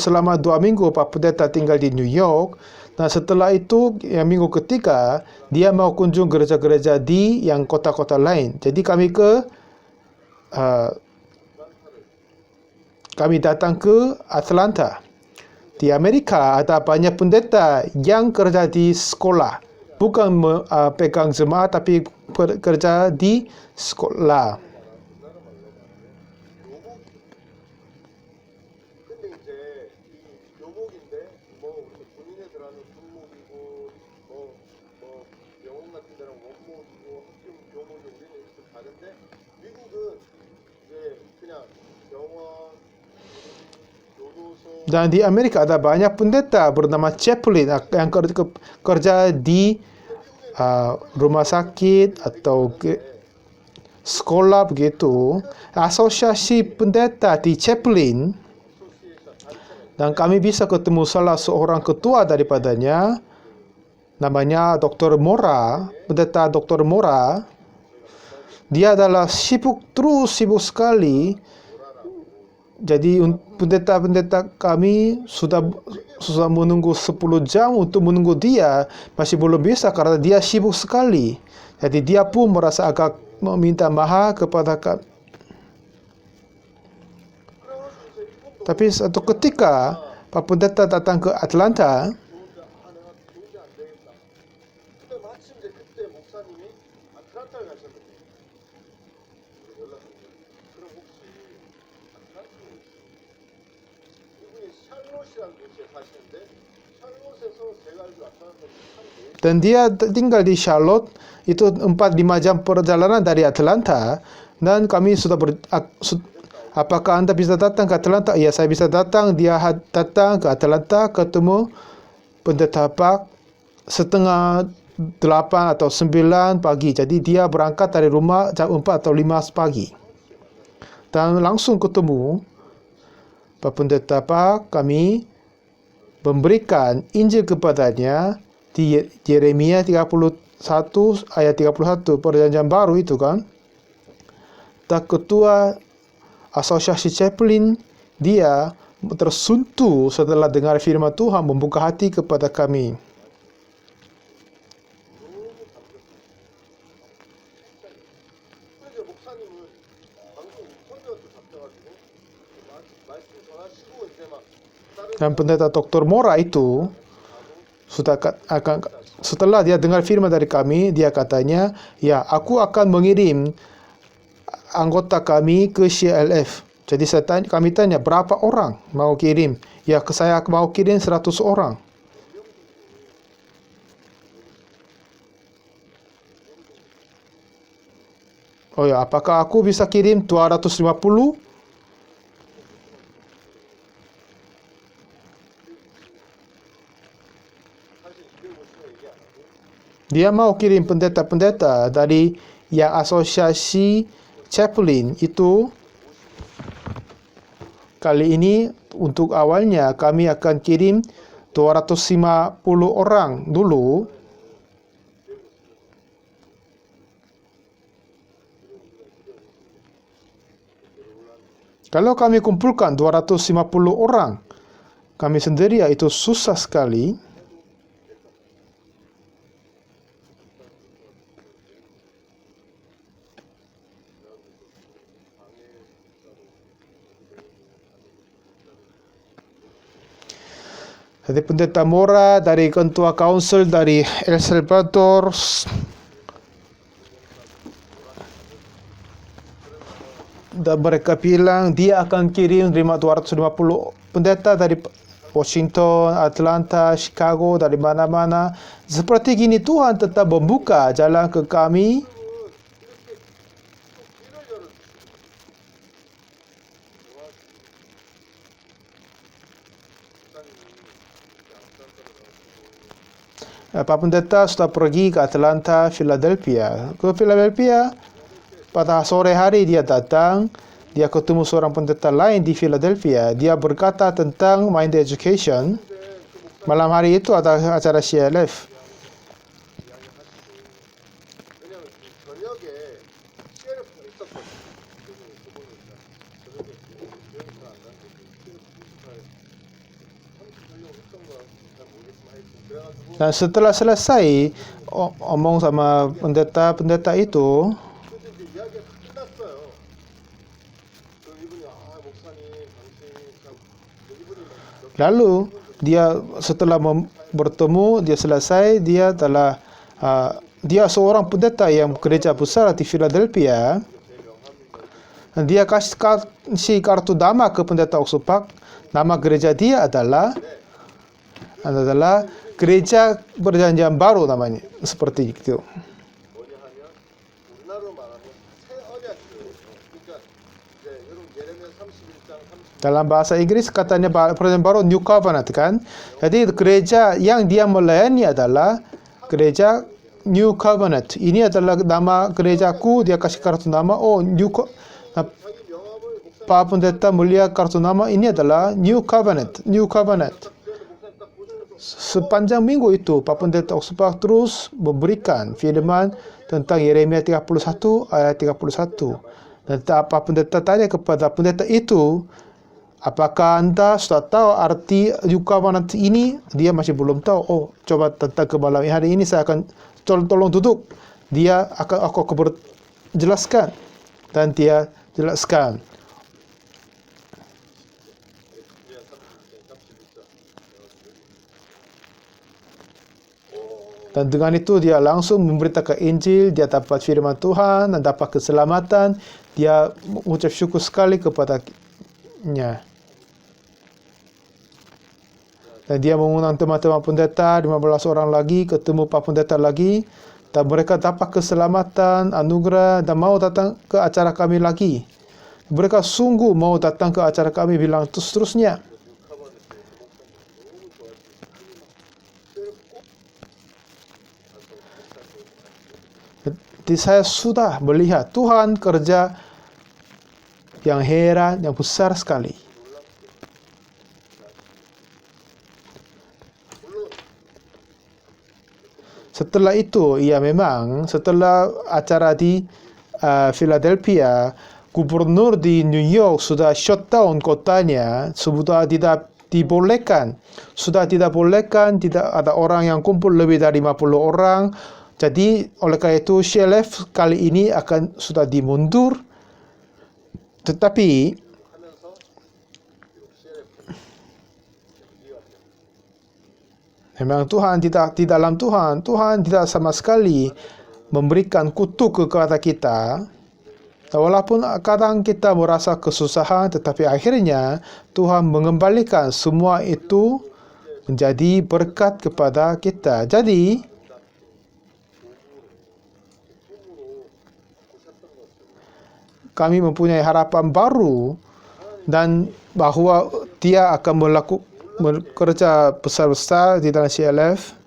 selama 2 minggu Pak Pendeta tinggal di New York. Dan setelah itu, yang minggu ketiga, dia mau kunjung gereja-gereja di yang kota-kota lain. Jadi kami datang ke Atlanta. Di Amerika ada banyak pendeta yang kerja di sekolah. Bukan pegang jemaat, tapi kerja di sekolah. Dan di Amerika ada banyak pendeta bernama chaplain yang kerja di rumah sakit atau sekolah begitu. Asosiasi pendeta di chaplain, dan kami bisa ketemu salah seorang ketua daripadanya, namanya Dr. Mora, pendeta Dr. Mora. Dia adalah sibuk sekali. Jadi pendeta-pendeta kami sudah menunggu 10 jam untuk menunggu dia, masih belum bisa karena dia sibuk sekali. Jadi dia pun merasa agak meminta maaf kepada kami. Tapi suatu ketika Pak Pendeta datang ke Atlanta, dan dia tinggal di Charlotte, itu 4-5 jam perjalanan dari Atlanta. Dan kami sudah apakah Anda bisa datang ke Atlanta? Ya, saya bisa datang. Dia datang ke Atlanta, ketemu pendeta Pak 7:30 atau 9 pagi. Jadi dia berangkat dari rumah jam 4 atau 5 pagi. Dan langsung ketemu Pak Pendeta Pak, kami memberikan Injil kepadanya di Yeremia 31 ayat 31, perjanjian baru itu kan. Dan ketua asosiasi chaplain, dia tersentuh setelah dengar firman Tuhan, membuka hati kepada kami. Dan pendeta Dr. Mora itu setelah dia dengar firman dari kami, dia katanya, ya, aku akan mengirim anggota kami ke CLF. Jadi kami tanya, berapa orang mau kirim? Ya, saya mau kirim 100 orang. Oh ya, apakah aku bisa kirim 250? Dia mau kirim pendeta-pendeta dari yang asosiasi chaplain itu. Kali ini untuk awalnya kami akan kirim 250 orang dulu. Kalau kami kumpulkan 250 orang, kami sendiri, itu susah sekali. Jadi pendeta Mora dari ketua council dari El Salvador, dan mereka bilang dia akan kirim 250 pendeta dari Washington, Atlanta, Chicago, dari mana-mana. Seperti gini Tuhan tetap membuka jalan ke kami. Pak Pendeta sudah pergi ke Atlanta, Philadelphia. Ke Philadelphia, pada sore hari dia datang, dia ketemu seorang pendeta lain di Philadelphia. Dia berkata tentang Mind Education. Malam hari itu ada acara CLF. Dan setelah selesai omong sama pendeta itu, lalu dia setelah bertemu, dia selesai, dia seorang pendeta yang gereja besar di Philadelphia. Dia kasih kartu nama ke pendeta Oxford. Nama gereja dia adalah Gereja Perjanjian Baru namanya, seperti itu. Dalam bahasa Inggris katanya Perjanjian Baru New Covenant kan. Jadi gereja yang dia melayani adalah gereja New Covenant. Ini adalah nama gerejaku, dia kasih kartu nama. Pak Pendeta mulia, kartu nama ini adalah New Covenant. New Covenant. Sepanjang minggu itu, Pak Pendeta Oxford terus memberikan firman tentang Yeremia 31 ayat 31. Dan Pak Pendeta tanya kepada pendeta itu, apakah anda sudah tahu arti New Covenant ini? Dia masih belum tahu. Coba tentang ke malam hari ini saya akan tolong duduk. Aku jelaskan. Dan dia jelaskan. Dan dengan itu dia langsung memberitakan Injil, dia dapat firman Tuhan dan dapat keselamatan. Dia mengucap syukur sekali kepadanya. Dan dia mengundang teman-teman pendeta, 15 orang lagi, ketemu Pak Pendeta lagi. Dan mereka dapat keselamatan, anugerah, dan mau datang ke acara kami lagi. Mereka sungguh mau datang ke acara kami, bilang terus-terusnya. Jadi saya sudah melihat Tuhan kerja yang heran, yang besar sekali. Setelah itu, setelah acara di Philadelphia, gubernur di New York sudah shutdown kotanya, sudah tidak dibolehkan. Tidak ada orang yang kumpul lebih dari 50 orang. Jadi oleh karena itu CLF kali ini sudah dimundur. Tetapi memang Tuhan di dalam Tuhan tidak sama sekali memberikan kutuk kepada kita. Walaupun kadang kita merasa kesusahan, tetapi akhirnya Tuhan mengembalikan semua itu menjadi berkat kepada kita. Jadi kami mempunyai harapan baru dan bahwa dia akan bekerja besar-besar di dalam CLF.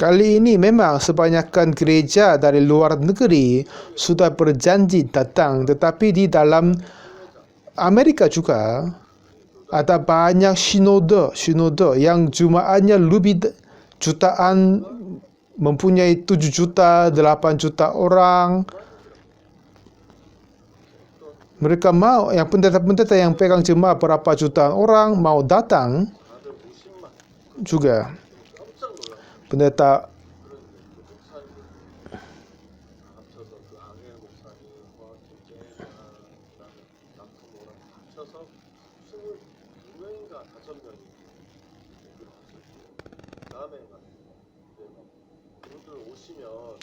Kali ini memang kebanyakan gereja dari luar negeri sudah berjanji datang, tetapi di dalam Amerika juga ada banyak sinode yang jumlahnya lebih jutaan, mempunyai 7 juta, 8 juta orang. Mereka mau, yang pendeta-pendeta yang pegang jemaah berapa jutaan orang mau datang juga. Pendeta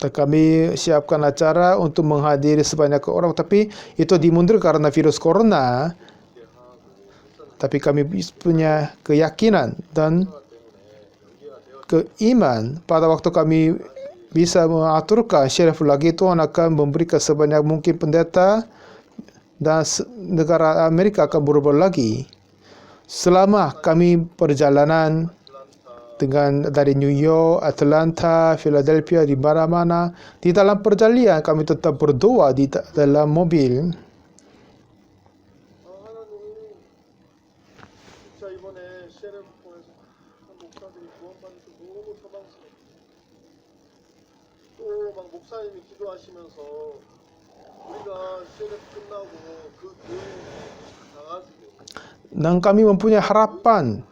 kami siapkan acara untuk menghadiri sebanyak orang, tapi itu dimundur karena virus corona. Tapi kami punya keyakinan dan keiman pada waktu kami bisa mengaturkan CLF lagi, Tuhan akan memberikan sebanyak mungkin pendeta dan negara Amerika akan berubah lagi. selama kami perjalanan dari New York, Atlanta, Philadelphia, di mana-mana, di dalam perjalanan kami tetap berdoa di dalam mobil. Dan kami mempunyai harapan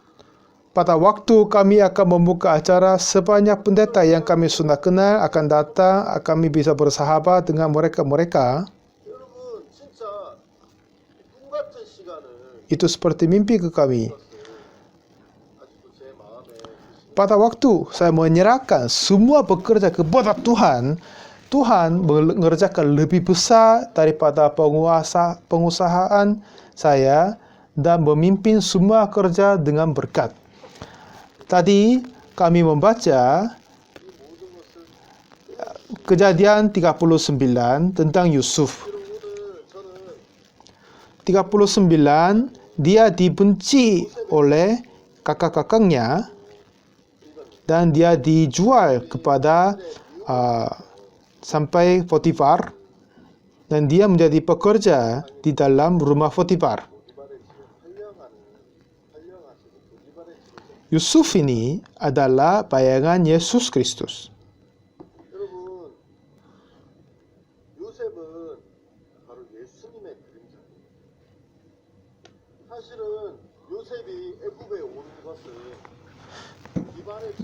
pada waktu kami akan membuka acara, sebanyak pendeta yang kami sudah kenal akan datang, kami bisa bersahabat dengan mereka-mereka. Itu seperti mimpi ke kami. Pada waktu saya menyerahkan semua bekerja kepada Tuhan, Tuhan mengerjakan lebih besar daripada pengusahaan saya dan memimpin semua kerja dengan berkat. Tadi kami membaca Kejadian 39 tentang Yusuf. 39, dia dibenci oleh kakak-kakaknya dan dia dijual kepada sampai Potifar, dan dia menjadi pekerja di dalam rumah Potifar. Yusuf ini adalah bayangan Yesus Kristus.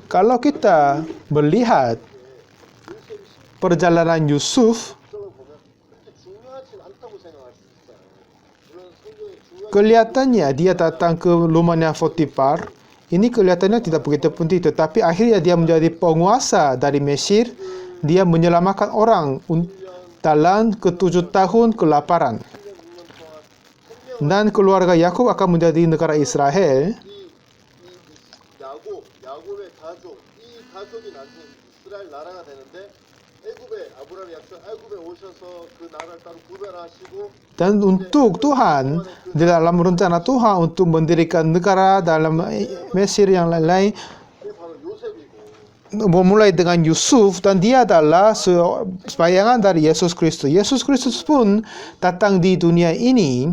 Kalau kita melihat perjalanan Yusuf, kelihatannya dia datang ke rumahnya Potifar. Ini kelihatannya tidak begitu penting, tetapi akhirnya dia menjadi penguasa dari Mesir. Dia menyelamatkan orang dalam ke-7 tahun kelaparan. Dan keluarga Yakub akan menjadi negara Israel. Dan untuk Tuhan, di dalam rencana Tuhan untuk mendirikan negara dalam Mesir yang lain-lain, memulai dengan Yusuf, dan dia adalah bayangan dari Yesus Kristus. Yesus Kristus pun datang di dunia ini,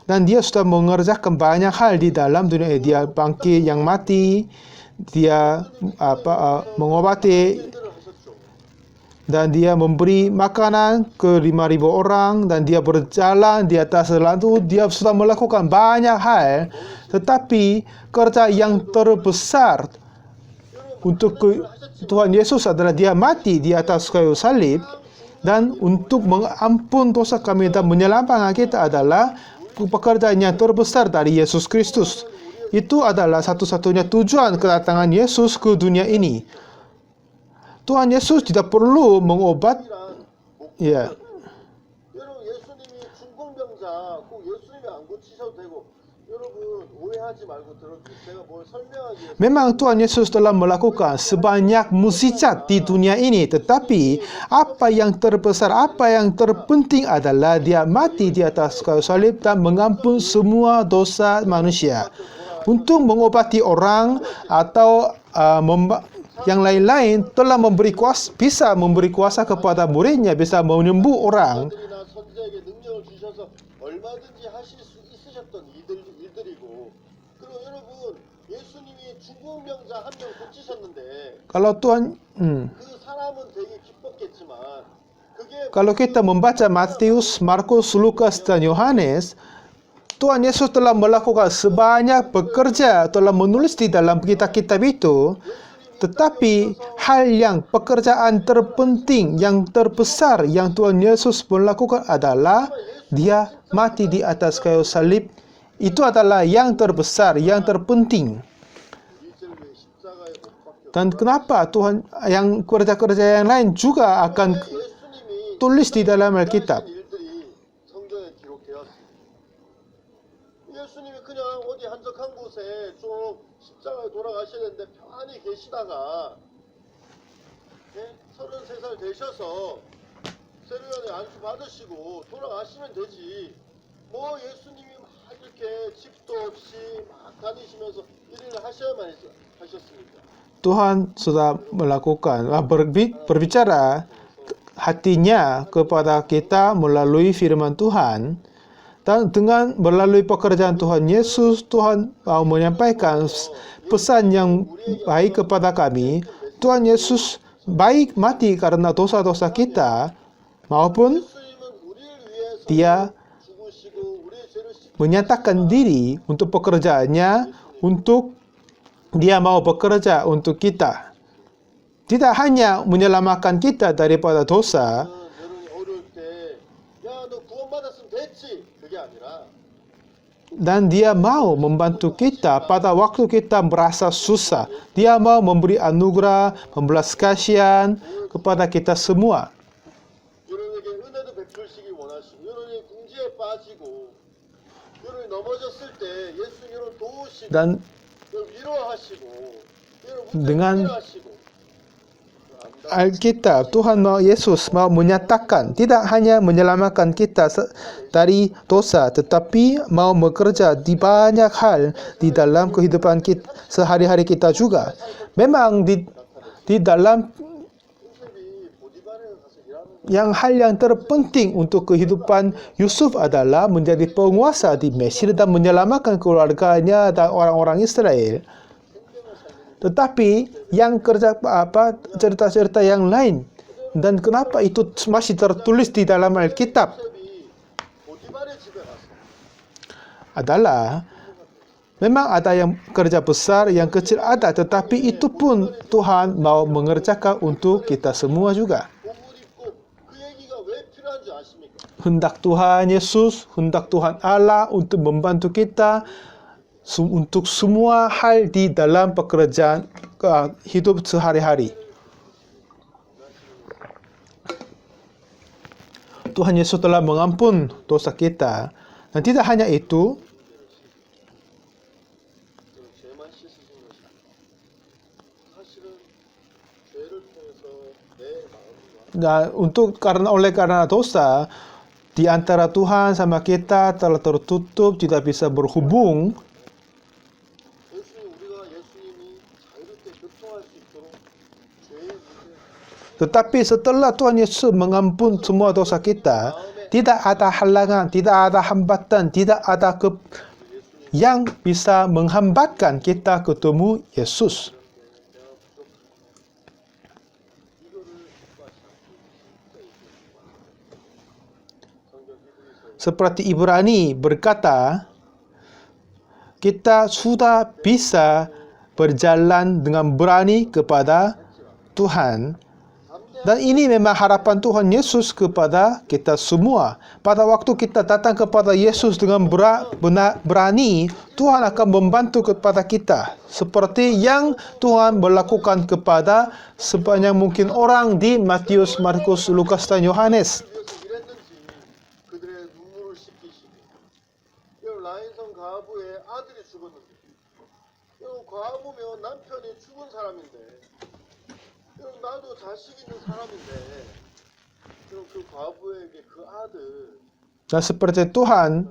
dan dia sudah mengerjakan banyak hal di dalam dunia ini. Dia bangkit yang mati, dia mengobati, dan dia memberi makanan ke 5.000 orang, dan dia berjalan di atas laut. Dia sudah melakukan banyak hal, tetapi kerja yang terbesar untuk Tuhan Yesus adalah dia mati di atas kayu salib, dan untuk mengampun dosa kami dan menyelamatkan kita adalah pekerjaan yang terbesar dari Yesus Kristus. Itu adalah satu-satunya tujuan kedatangan Yesus ke dunia ini. Tuhan Yesus tidak perlu mengobat. Ya. Memang Tuhan Yesus telah melakukan sebanyak mukjizat di dunia ini, tetapi apa yang terbesar, apa yang terpenting adalah dia mati di atas kayu salib dan mengampun semua dosa manusia. Untuk mengobati orang atau yang lain-lain, telah memberi kuasa, bisa memberi kuasa kepada muridnya, bisa menyembuh orang. Kalau Tuhan, kalau kita membaca Matius, Markus, Lukas, dan Yohanes, Tuhan Yesus telah melakukan sebanyak bekerja, telah menulis di dalam kitab-kitab itu. Tetapi hal yang pekerjaan terpenting, yang terbesar yang Tuhan Yesus melakukan adalah dia mati di atas kayu salib. Itu adalah yang terbesar, yang terpenting. Dan kenapa Tuhan yang kerja-kerja yang lain juga akan tulis di dalam Alkitab? 예수님이 그냥 어디 한적한 곳에 좀 십자가에 돌아가셔야 되는데 편안히 계시다가 33살 되셔서 세례요한에 안수 받으시고 돌아가시면 되지. 뭐 예수님이 막 이렇게 집도 없이 막 다니시면서 일을 하셔야만 하셨습니까? Tuhan sudah melakukan berbicara hatinya kepada kita melalui firman Tuhan, dan dengan melalui pekerjaan Tuhan Yesus, Tuhan mau menyampaikan pesan yang baik kepada kami. Tuhan Yesus baik mati karena dosa-dosa kita, maupun 예수님은 우리를 위해서 Dia 죽으시고 우리의 죄를 씻 menyatakan diri untuk pekerjaannya, untuk Dia mau bekerja untuk kita. Tidak hanya menyelamatkan kita daripada dosa, 여러분이 어려울 때, 야, 너 구원받았으면 됐지. 그게 아니라 dan Dia mau membantu kita pada waktu kita merasa susah. Dia mau memberi anugerah, membelas kasihan kepada kita semua. 여러분에게 은혜도 베풀시기 원하시고, 여러분이 궁지에 빠지고, 여러분이 넘어졌을 때 예수님 여러분 도우시고, Dan 여러분 위로하시고, 여러분 Dengan 하시고. Alkitab, Tuhan Yesus mau menyatakan, tidak hanya menyelamatkan kita dari dosa, tetapi mau bekerja di banyak hal di dalam kehidupan kita, sehari-hari kita juga. Memang di dalam 요셉이 보디발에 가서 일하는 hal yang terpenting untuk kehidupan Yusuf adalah menjadi penguasa di Mesir dan menyelamatkan keluarganya dan orang-orang Israel. Tetapi yang cerita-cerita yang lain, dan kenapa itu masih tertulis di dalam Alkitab, 요셉이 보디발의 집에 가서 adalah memang ada yang kerja besar, yang kecil ada, tetapi itu pun Tuhan mau mengerjakan untuk kita semua juga. 복을 입고 그 얘기가 왜 필요한 줄 아십니까? Hendak Tuhan Yesus, hendak Tuhan Allah untuk membantu kita untuk semua hal di dalam pekerjaan hidup sehari-hari. Tuhan Yesus telah mengampun dosa kita. Dan tidak hanya itu, 죄만 씻으신 것이 아니라 사실은 죄를 통해서 내 마음과 dan oleh karena dosa di antara Tuhan sama kita telah tertutup, tidak bisa berhubung. 우리가 예수님이 자유롭게 교통할 수 있도록 죄의 문제 Tetapi setelah Tuhan Yesus mengampun semua dosa kita, tidak ada halangan, tidak ada hambatan, tidak ada yang bisa menghambatkan kita ketemu Yesus. Seperti Ibrani berkata, kita sudah bisa berjalan dengan berani kepada Tuhan. Dan ini memang harapan Tuhan Yesus kepada kita semua. Pada waktu kita datang kepada Yesus dengan berani, Tuhan akan membantu kepada kita. Seperti yang Tuhan melakukan kepada sebanyak mungkin orang di Matius, Markus, Lukas, dan Yohanes. 위해서 일했는지 그들의 눈물을 씻기시고 여러분 라인성 과부의 아들이 죽었는데 여러분 과부면 남편이 죽은 사람인데 여러분 나도 자식 있는 사람인데 여러분 그 과부에게 그 아들 Dan seperti Tuhan,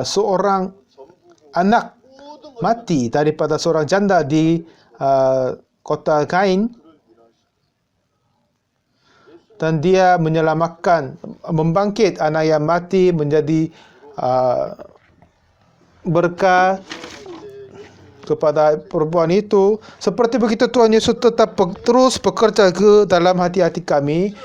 seorang 전부고 anak 모든 걸 mati daripada seorang janda di kota Kain, dan dia menyelamatkan, membangkit anak yang mati menjadi berkah kepada perempuan itu. Seperti begitu Tuhan Yesus tetap terus bekerja ke dalam hati-hati kami.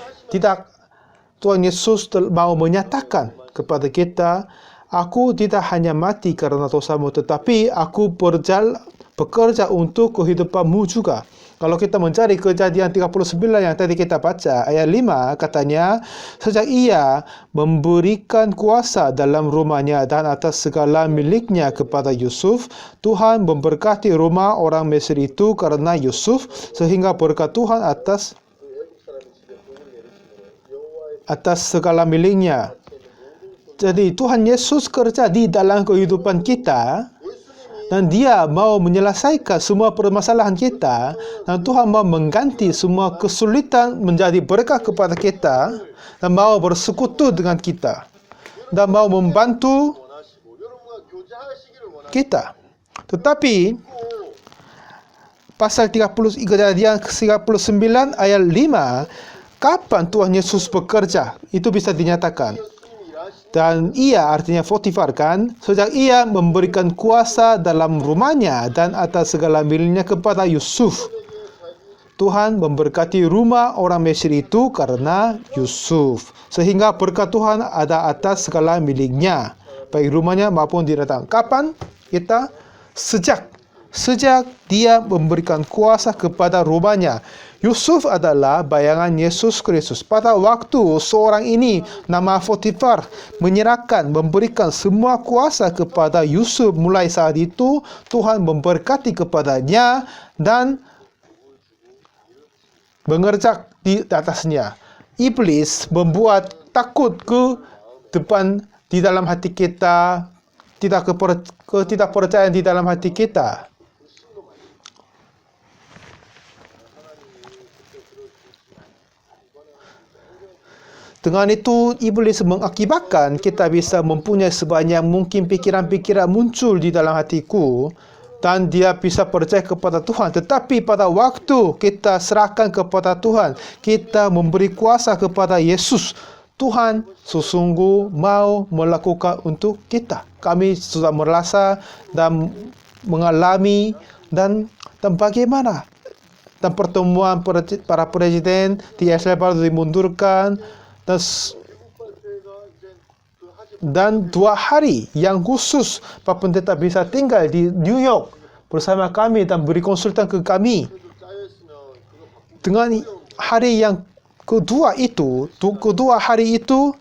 Tuhan Yesus mau menyatakan kepada kita, aku tidak hanya mati karena dosamu, tetapi aku bekerja untuk kehidupanmu juga. Kalau kita mencari Kejadian 39 yang tadi kita baca, ayat 5, katanya, sejak ia memberikan kuasa dalam rumahnya dan atas segala miliknya kepada Yusuf, Tuhan memberkati rumah orang Mesir itu karena Yusuf, sehingga berkat Tuhan atas segala miliknya. Jadi Tuhan Yesus kerja di dalam kehidupan kita, dan dia mau menyelesaikan semua permasalahan kita, dan Tuhan mau mengganti semua kesulitan menjadi berkah kepada kita, dan mau bersekutu dengan kita, dan mau membantu 원하시고 여러분과 교제하시기를 원하시고 kita. Tetapi pasal 30 Kejadian 39 ayat 5, kapan Tuhan Yesus bekerja? Itu bisa dinyatakan. 예수님이 일하시는 Dan ia artinya Potifar kan, sejak ia memberikan kuasa dalam rumahnya dan atas segala miliknya kepada Yusuf. Tuhan memberkati rumah orang Mesir itu karena Yusuf. Sehingga berkat Tuhan ada atas segala miliknya, baik rumahnya maupun di datang. Kapan kita? Sejak dia memberikan kuasa kepada rumahnya. Yusuf adalah bayangan Yesus Kristus. Pada waktu seorang ini, nama Potifar, memberikan semua kuasa kepada Yusuf, mulai saat itu Tuhan memberkati kepadanya dan mengerjak di atasnya. Iblis membuat takut ke depan di dalam hati kita, ketidakpercayaan di dalam hati kita. Dengan itu, iblis mengakibatkan kita bisa mempunyai sebanyak mungkin pikiran-pikiran muncul di dalam hatiku dan dia bisa percaya kepada Tuhan. Tetapi pada waktu kita serahkan kepada Tuhan, kita memberi kuasa kepada Yesus, Tuhan sesungguh mau melakukan untuk kita. Kami sudah merasa dan mengalami dan bagaimana? Dan pertemuan para presiden di Israel baru dimundurkan. Dan 2 hari yang khusus Pak Pendeta bisa tinggal di New York bersama kami dan beri konsultan ke kami. Dengan hari yang kedua hari itu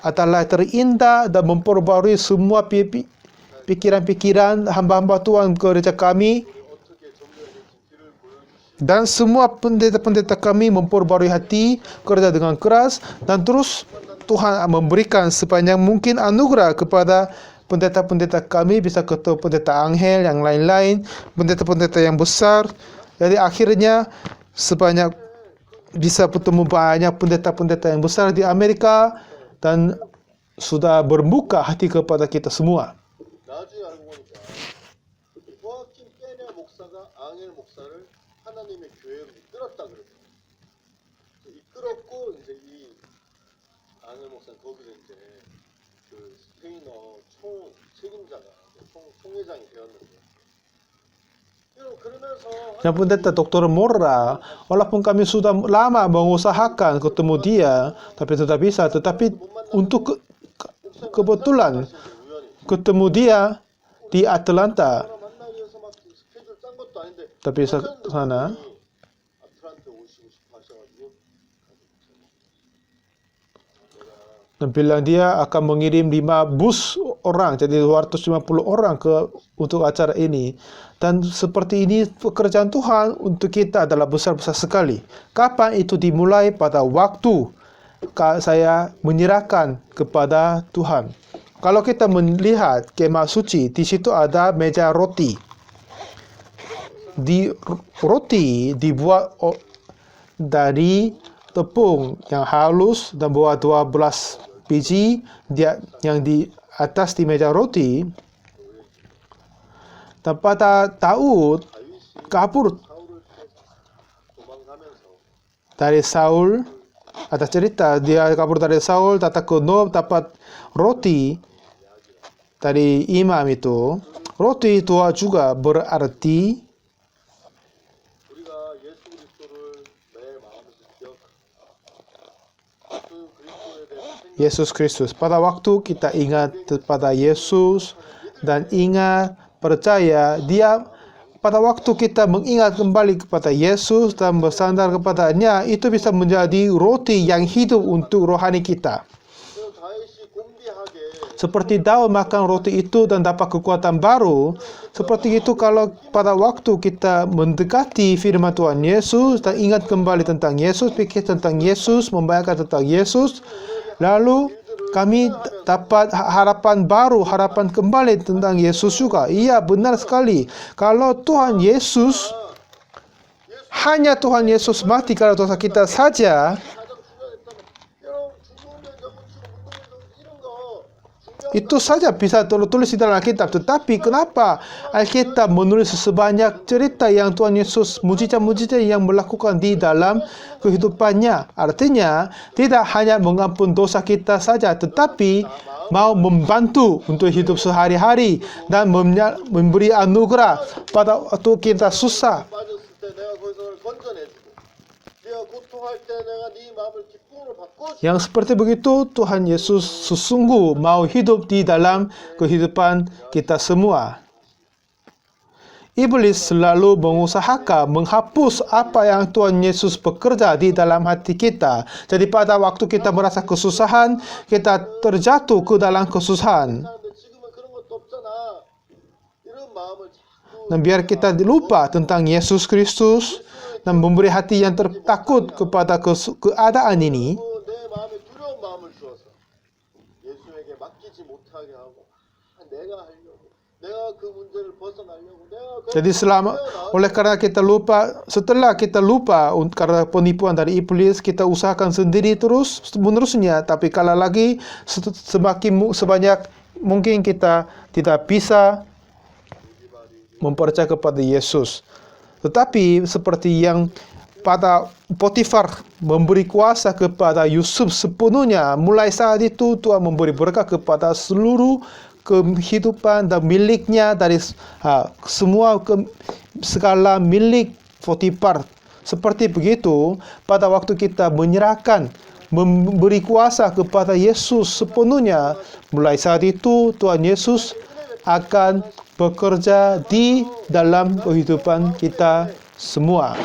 adalah terindah dan memperbarui semua pikiran-pikiran hamba-hamba Tuhan gereja kami. Dan semua pendeta-pendeta kami memperbarui hati, kerja dengan keras, dan terus Tuhan memberikan sebanyak mungkin anugerah kepada pendeta-pendeta kami, bisa ketemu pendeta Angel, yang lain-lain, pendeta-pendeta yang besar. Jadi akhirnya sebanyak bisa bertemu banyak pendeta-pendeta yang besar di Amerika dan sudah berbuka hati kepada kita semua. 나중에 알고 보니까 호아킨 페냐 목사가 앙헬 목사를 하나님의 교회로 이끌었다 그랬어요. 이끌었고 이제 이 앙헬 목사는 거기서 이제 그 스페인어 총 책임자가 총회장이 되었는데 그러면서 Yang pendeta Dr. Mora, walaupun kami sudah lama mengusahakan ketemu dia, tapi tidak bisa. Tetapi untuk kebetulan ketemu dia di Atlanta, 만나기 위해서 막 스케줄 짠 것도 아닌데 tapi sana 아틀란타 오시고 싶어 하셔가지고 dan bilang dia akan mengirim 5 bus orang, jadi 250 orang untuk acara ini. Dan seperti ini pekerjaan Tuhan untuk kita adalah besar-besar sekali. Kapan itu dimulai? Pada waktu saya menyerahkan kepada Tuhan. Kalau kita melihat kemah suci, di situ ada meja roti. Roti dibuat dari tepung yang halus dan buat 12 biji yang di atas di meja roti. Dan pada Daud kabur dari Saul. Ada cerita dia kabur dari Saul, datang ke Nob, dapat roti dari imam itu. Roti itu juga berarti 우리가 예수 그리스도를 내 마음에서 기억하고 그 그리스도에 대해서 Yesus Kristus. Pada waktu kita ingat pada Yesus dan ingat percaya dia, pada waktu kita mengingat kembali kepada Yesus dan bersandar kepadanya, itu bisa menjadi roti yang hidup untuk rohani kita. 다윗이 곤비하게 Seperti Daud makan roti itu dan dapat kekuatan baru. Seperti itu kalau pada waktu kita mendekati firman Tuhan Yesus dan ingat kembali tentang Yesus, pikir tentang Yesus, membayangkan tentang Yesus, lalu kami dapat harapan baru, harapan kembali tentang Yesus juga. Iya, benar sekali. Kalau Tuhan Yesus, hanya Tuhan Yesus mati karena dosa kita saja, 가장 중요했다면 여러분 죽으면 영혼치고 운동운동 이런 거 중요한 Itu saja bisa tulis di dalam Alkitab. Tetapi kenapa Alkitab menulis sebanyak cerita yang Tuhan Yesus, mujizat-mujizat yang melakukan di dalam kehidupannya? Artinya, tidak hanya mengampun dosa kita saja, tetapi mau membantu untuk hidup sehari-hari dan memberi anugerah pada waktu kita susah. 빠졌을 때 내가 거기서 너를 건져내주고 네가 고통할 때 내가 네 마음을 기쁨으로 바꿔주고 Yang seperti begitu, Tuhan Yesus sesungguh mau hidup di dalam kehidupan kita semua. Iblis selalu mengusahakan menghapus apa yang Tuhan Yesus bekerja di dalam hati kita. Jadi pada waktu kita merasa kesusahan, kita terjatuh ke dalam kesusahan. 사는데 지금은 그런 것도 없잖아. 이런 마음을 자꾸 Dan biar kita lupa tentang Yesus Kristus dan memberi hati yang takut kepada keadaan ini, 내 마음에 두려운 마음을 주어서 예수에게 맡기지 못하게 하고 내가 하려고 내가 그 문제를 벗어나려고 내가 jadi oleh karena kita lupa, setelah kita lupa karena penipuan dari iblis, kita usahakan sendiri terus menerusnya. Tapi kalau lagi sebanyak mungkin kita tidak bisa mempercaya kepada Yesus. Tetapi seperti yang pada Potifar memberi kuasa kepada Yusuf sepenuhnya, mulai saat itu Tuhan memberi berkat kepada seluruh kehidupan dan miliknya dari semua segala milik Potifar. Seperti begitu, pada waktu kita menyerahkan, memberi kuasa kepada Yesus sepenuhnya, mulai saat itu Tuhan Yesus akan bekerja di dalam kehidupan kita semua.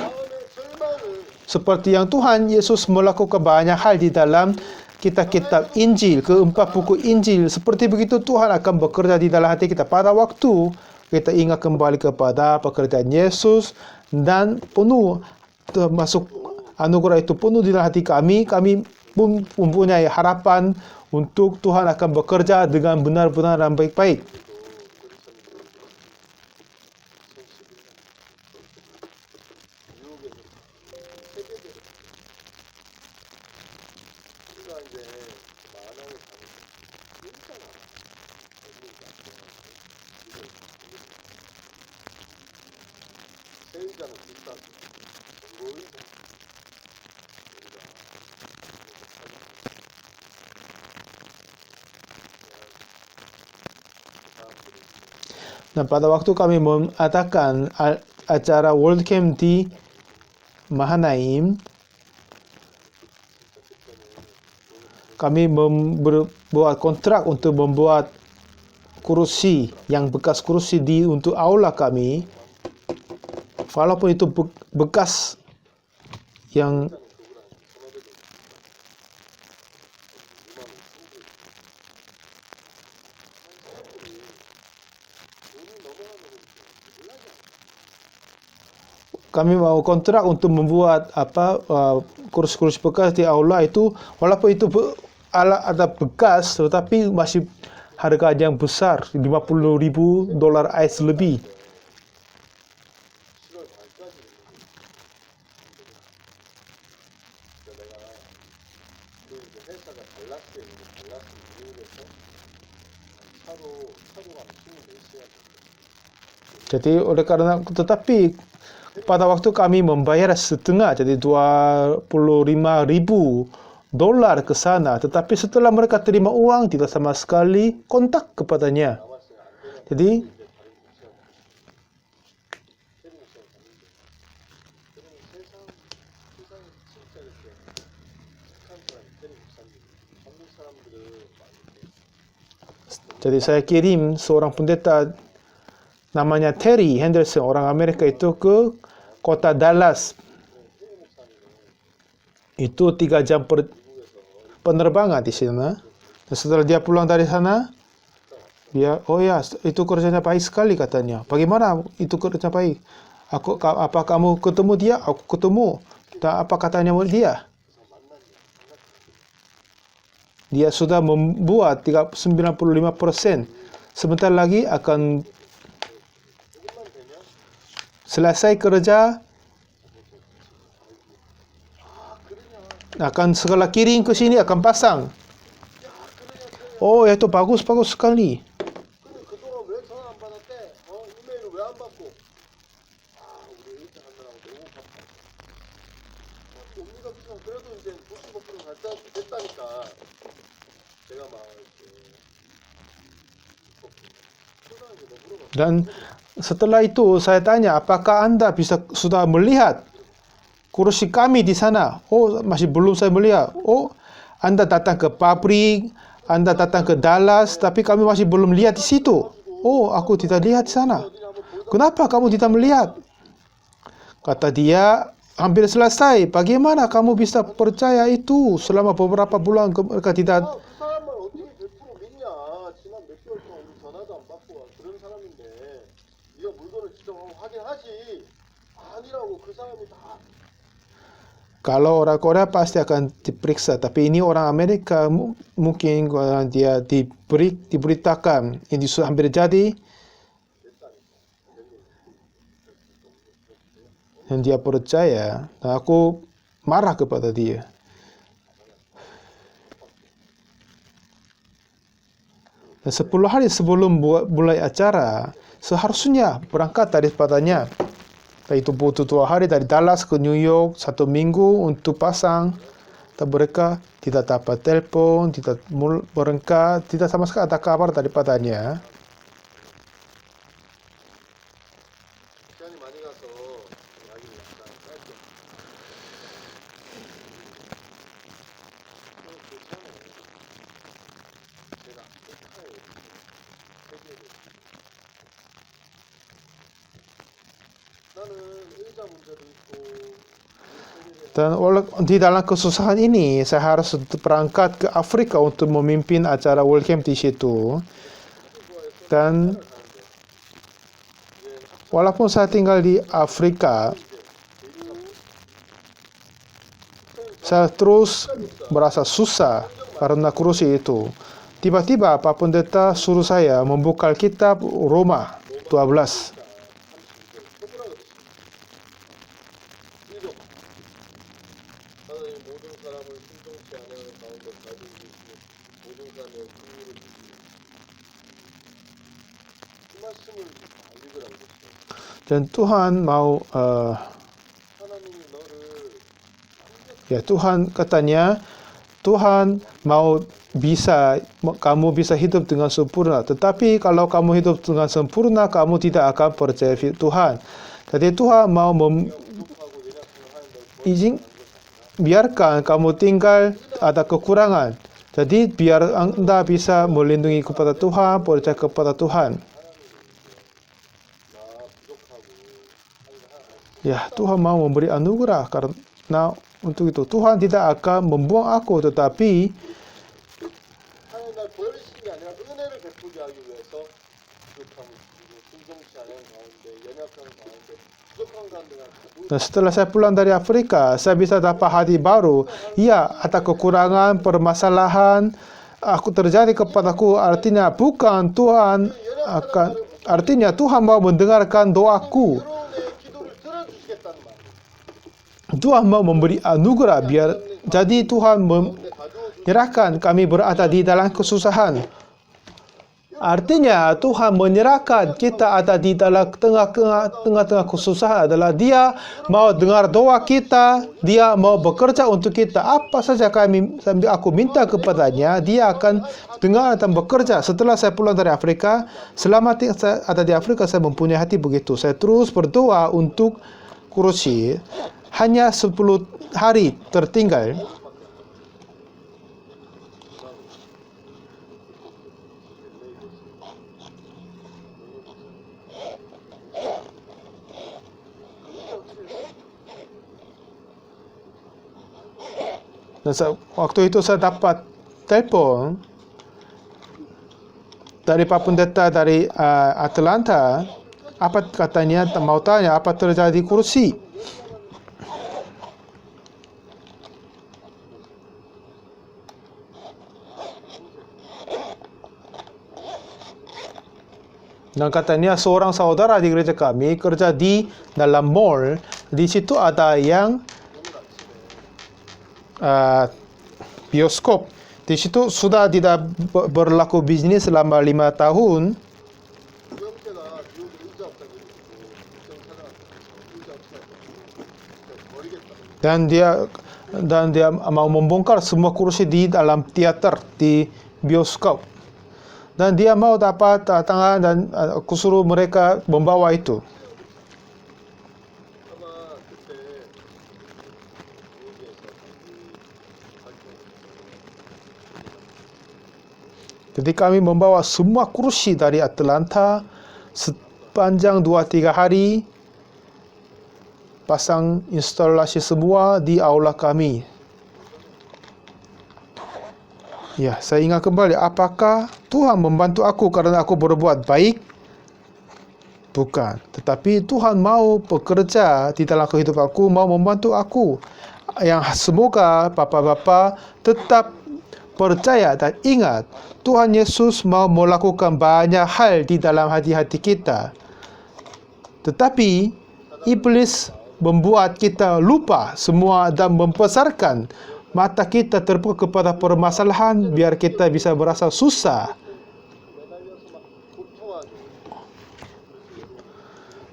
Seperti yang Tuhan Yesus melakukan banyak hal di dalam kitab Injil, keempat buku Injil. Seperti begitu Tuhan akan bekerja di dalam hati kita. Pada waktu kita ingat kembali kepada pekerjaan Yesus dan penuh termasuk anugerah itu penuh di dalam hati kami, kami pun mempunyai harapan untuk Tuhan akan bekerja dengan benar-benar dan baik-baik. 세의자는 비싼 정보의자 Dan pada waktu kami mengadakan acara World Camp di Mahanaim, kami membuat kontrak untuk membuat kursi yang bekas kursi untuk aula kami. Walaupun itu bekas yang kami mau kontrak untuk membuat kursi-kursi bekas di aula itu, walaupun itu ada bekas, tetapi masih harga yang besar, $50,000 AS lebih. Jadi oleh karena tetapi pada waktu kami membayar setengah, jadi $25,000 ke sana. Tetapi setelah mereka terima uang, tidak sama sekali kontak kepadanya. Jadi saya kirim seorang pendeta namanya Terry Henderson, orang Amerika itu ke kota Dallas. Itu 3 jam penerbangan di sana. Dan setelah dia pulang dari sana, dia, oh ya, itu kerjanya baik sekali katanya. Bagaimana itu kerja baik? Apa kamu ketemu dia? Aku ketemu. Dan apa katanya dia? Dia sudah membuat 95%. Sebentar lagi akan selesai kerja, akan segala kiring ke sini akan pasang. Oh, itu bagus sekali. 근데 그동안 왜 전화 안 받았대? 이메일을 왜 안 받고? 우리 에이트 하느라고 너무 바빠. 옵니다 그냥 그래도 이제 95% 됐다니까. 제가 막 이렇게 초등학교 뭐 물어봤어. Dan setelah itu saya tanya, apakah Anda sudah melihat kursi kami di sana? Oh, masih belum saya melihat. Oh, Anda datang ke pabrik, Anda datang ke Dallas, tapi kami masih belum lihat di situ. Oh, aku tidak lihat di sana. Kenapa kamu tidak melihat? Kata dia, hampir selesai. Bagaimana kamu bisa percaya itu selama beberapa bulan mereka tidak... 그 사람을 어떻게 100% 믿냐? 지난 몇 개월 동안 우리 전화도 안 받고 그런 사람인데 네가 물건을 직접 확인하지. 아니라고 그 사람이 다. Kalau orang Korea pasti akan diperiksa, tapi ini orang Amerika mungkin dia diberitakan ini sudah hampir jadi dan dia percaya, dan aku marah kepada dia. Dan 10 hari sebelum mulai acara, seharusnya berangkat daripadanya. Itu butuh 2 hari dari Dallas ke New York, 1 minggu untuk pasang. Dan mereka tidak dapat telepon, tidak berangkat, tidak sama sekali ada kabar daripadanya. 시간이 많이 가서 이야기를 약간 짧게. 괜찮아요. 제가 못해요. 세계를. 나는 의자 문제도 있고. Dan di dalam kesusahan ini, saya harus berangkat ke Afrika untuk memimpin acara World Camp di situ. Dan walaupun saya tinggal di Afrika, saya terus merasa susah karena kursi itu. Tiba-tiba Pak Pendeta suruh saya membuka kitab Roma 12. Dan Tuhan mau Tuhan katanya, Tuhan mau kamu bisa hidup dengan sempurna. Tetapi kalau kamu hidup dengan sempurna, kamu tidak akan percaya Tuhan. Jadi Tuhan mau biarkan kamu tinggal ada kekurangan. Jadi biar Anda bisa melindungi kepada Tuhan, percaya kepada Tuhan. Ya, Tuhan mau memberi anugerah karena untuk itu Tuhan tidak akan membuang aku, tetapi dan setelah saya pulang dari Afrika, saya bisa dapat hati baru. Ya, ada kekurangan, permasalahan aku terjadi kepadaku, artinya bukan Tuhan artinya Tuhan mau mendengarkan doaku. Tuhan mau memberi anugerah jadi Tuhan menyerahkan kami berada di dalam kesusahan. Artinya Tuhan menyerahkan kita ada di dalam tengah-tengah kesusahan adalah Dia mau dengar doa kita, Dia mau bekerja untuk kita. Apa saja aku minta kepadanya, Dia akan dengar dan bekerja. Setelah saya pulang dari Afrika, selama saya ada di Afrika, saya mempunyai hati begitu. Saya terus berdoa untuk kursi. Hanya 10 hari tertinggal. Dan waktu itu saya dapat telepon dari Pak Pendeta dari Atlanta. Apa katanya, mau tanya apa terjadi kursi. Dan katanya seorang saudara di gereja kami kerja di dalam mall. Di situ ada yang bioskop. Di situ sudah tidak berlaku bisnis selama 5 tahun. 그 형제가 뉴욕에 의자 없다고 그러고 직장 찾아왔다. 의자 없다. 버리겠다. Dan dia mau membongkar semua kursi di dalam teater, di bioskop. Dan dia mau dapat tangan, dan aku suruh mereka membawa itu. 아마 그때 뉴욕에서 Jadi kami membawa semua kursi dari Atlanta sepanjang 2-3 hari, pasang instalasi semua di aula kami. Ya, saya ingat kembali, apakah Tuhan membantu aku karena aku berbuat baik? Bukan, tetapi Tuhan mau bekerja di dalam kehidupanku, mau membantu aku. Yang semoga Bapak-bapak tetap percaya dan ingat, Tuhan Yesus mau melakukan banyak hal di dalam hati-hati kita. Tetapi iblis membuat kita lupa semua dan membesarkan mata kita terbuka kepada permasalahan biar kita bisa merasa susah.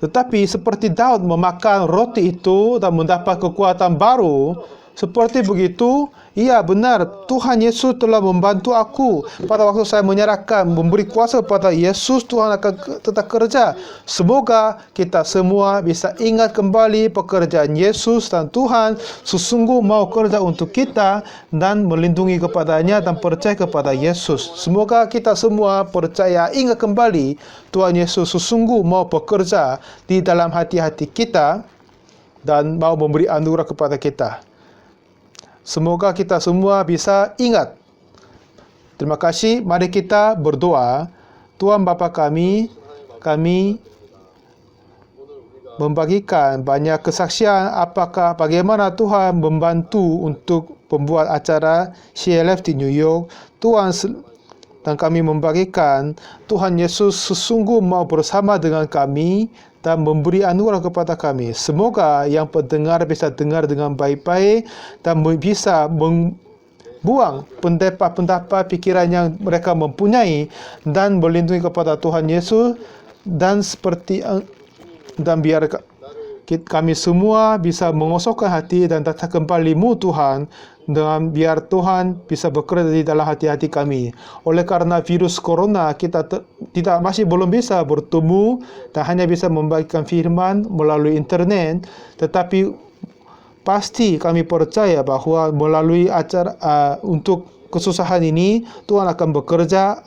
Tetapi seperti Daud memakan roti itu dan mendapat kekuatan baru, seperti begitu, iya benar, Tuhan Yesus telah membantu aku. Pada waktu saya menyerahkan, memberi kuasa kepada Yesus, Tuhan akan tetap kerja. Semoga kita semua bisa ingat kembali pekerjaan Yesus, dan Tuhan sesungguh mau kerja untuk kita dan melindungi kepadanya dan percaya kepada Yesus. Semoga kita semua percaya, ingat kembali Tuhan Yesus sesungguh mau bekerja di dalam hati-hati kita dan mau memberi anugerah kepada kita. Semoga kita semua bisa ingat. Terima kasih. Mari kita berdoa. Tuhan Bapa kami membagikan banyak kesaksian bagaimana Tuhan membantu untuk membuat acara CLF di New York. Dan kami membagikan Tuhan Yesus sesungguh mau bersama dengan kami dan memberi anugerah kepada kami. Semoga yang pendengar bisa dengar dengan baik-baik dan bisa membuang pendapat-pendapat pikiran yang mereka mempunyai dan melindungi kepada Tuhan Yesus, dan biar kami semua bisa mengosongkan hati dan datang kembali-Mu Tuhan, dengan biar Tuhan bisa bekerja di dalam hati-hati kami. Oleh karena virus corona, kita masih belum bisa bertemu dan hanya bisa membagikan firman melalui internet, tetapi pasti kami percaya bahwa melalui acara untuk kesusahan ini, Tuhan akan bekerja,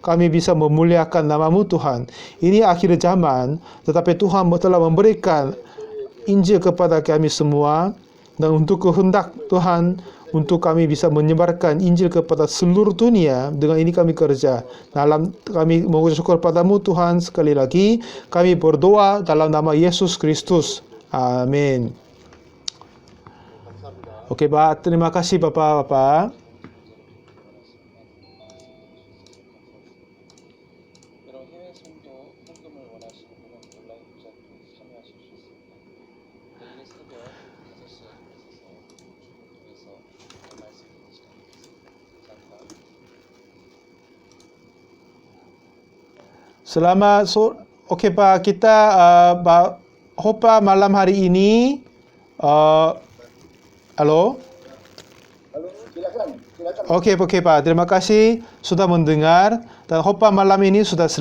kami bisa memuliakan nama-Mu Tuhan. Ini akhir zaman, tetapi Tuhan telah memberikan Injil kepada kami semua, dan untuk kehendak Tuhan, untuk kami bisa menyebarkan Injil kepada seluruh dunia. Dengan ini kami kerja. Kami mengucap syukur padamu Tuhan. Sekali lagi, kami berdoa dalam nama Yesus Kristus. Amin. Oke, Pak. Terima kasih, Bapak-bapak. Oke Pak, kita Hopa malam hari ini. Halo? Silakan. Oke Pak, terima kasih sudah mendengar, dan Hopa malam ini sudah selesai.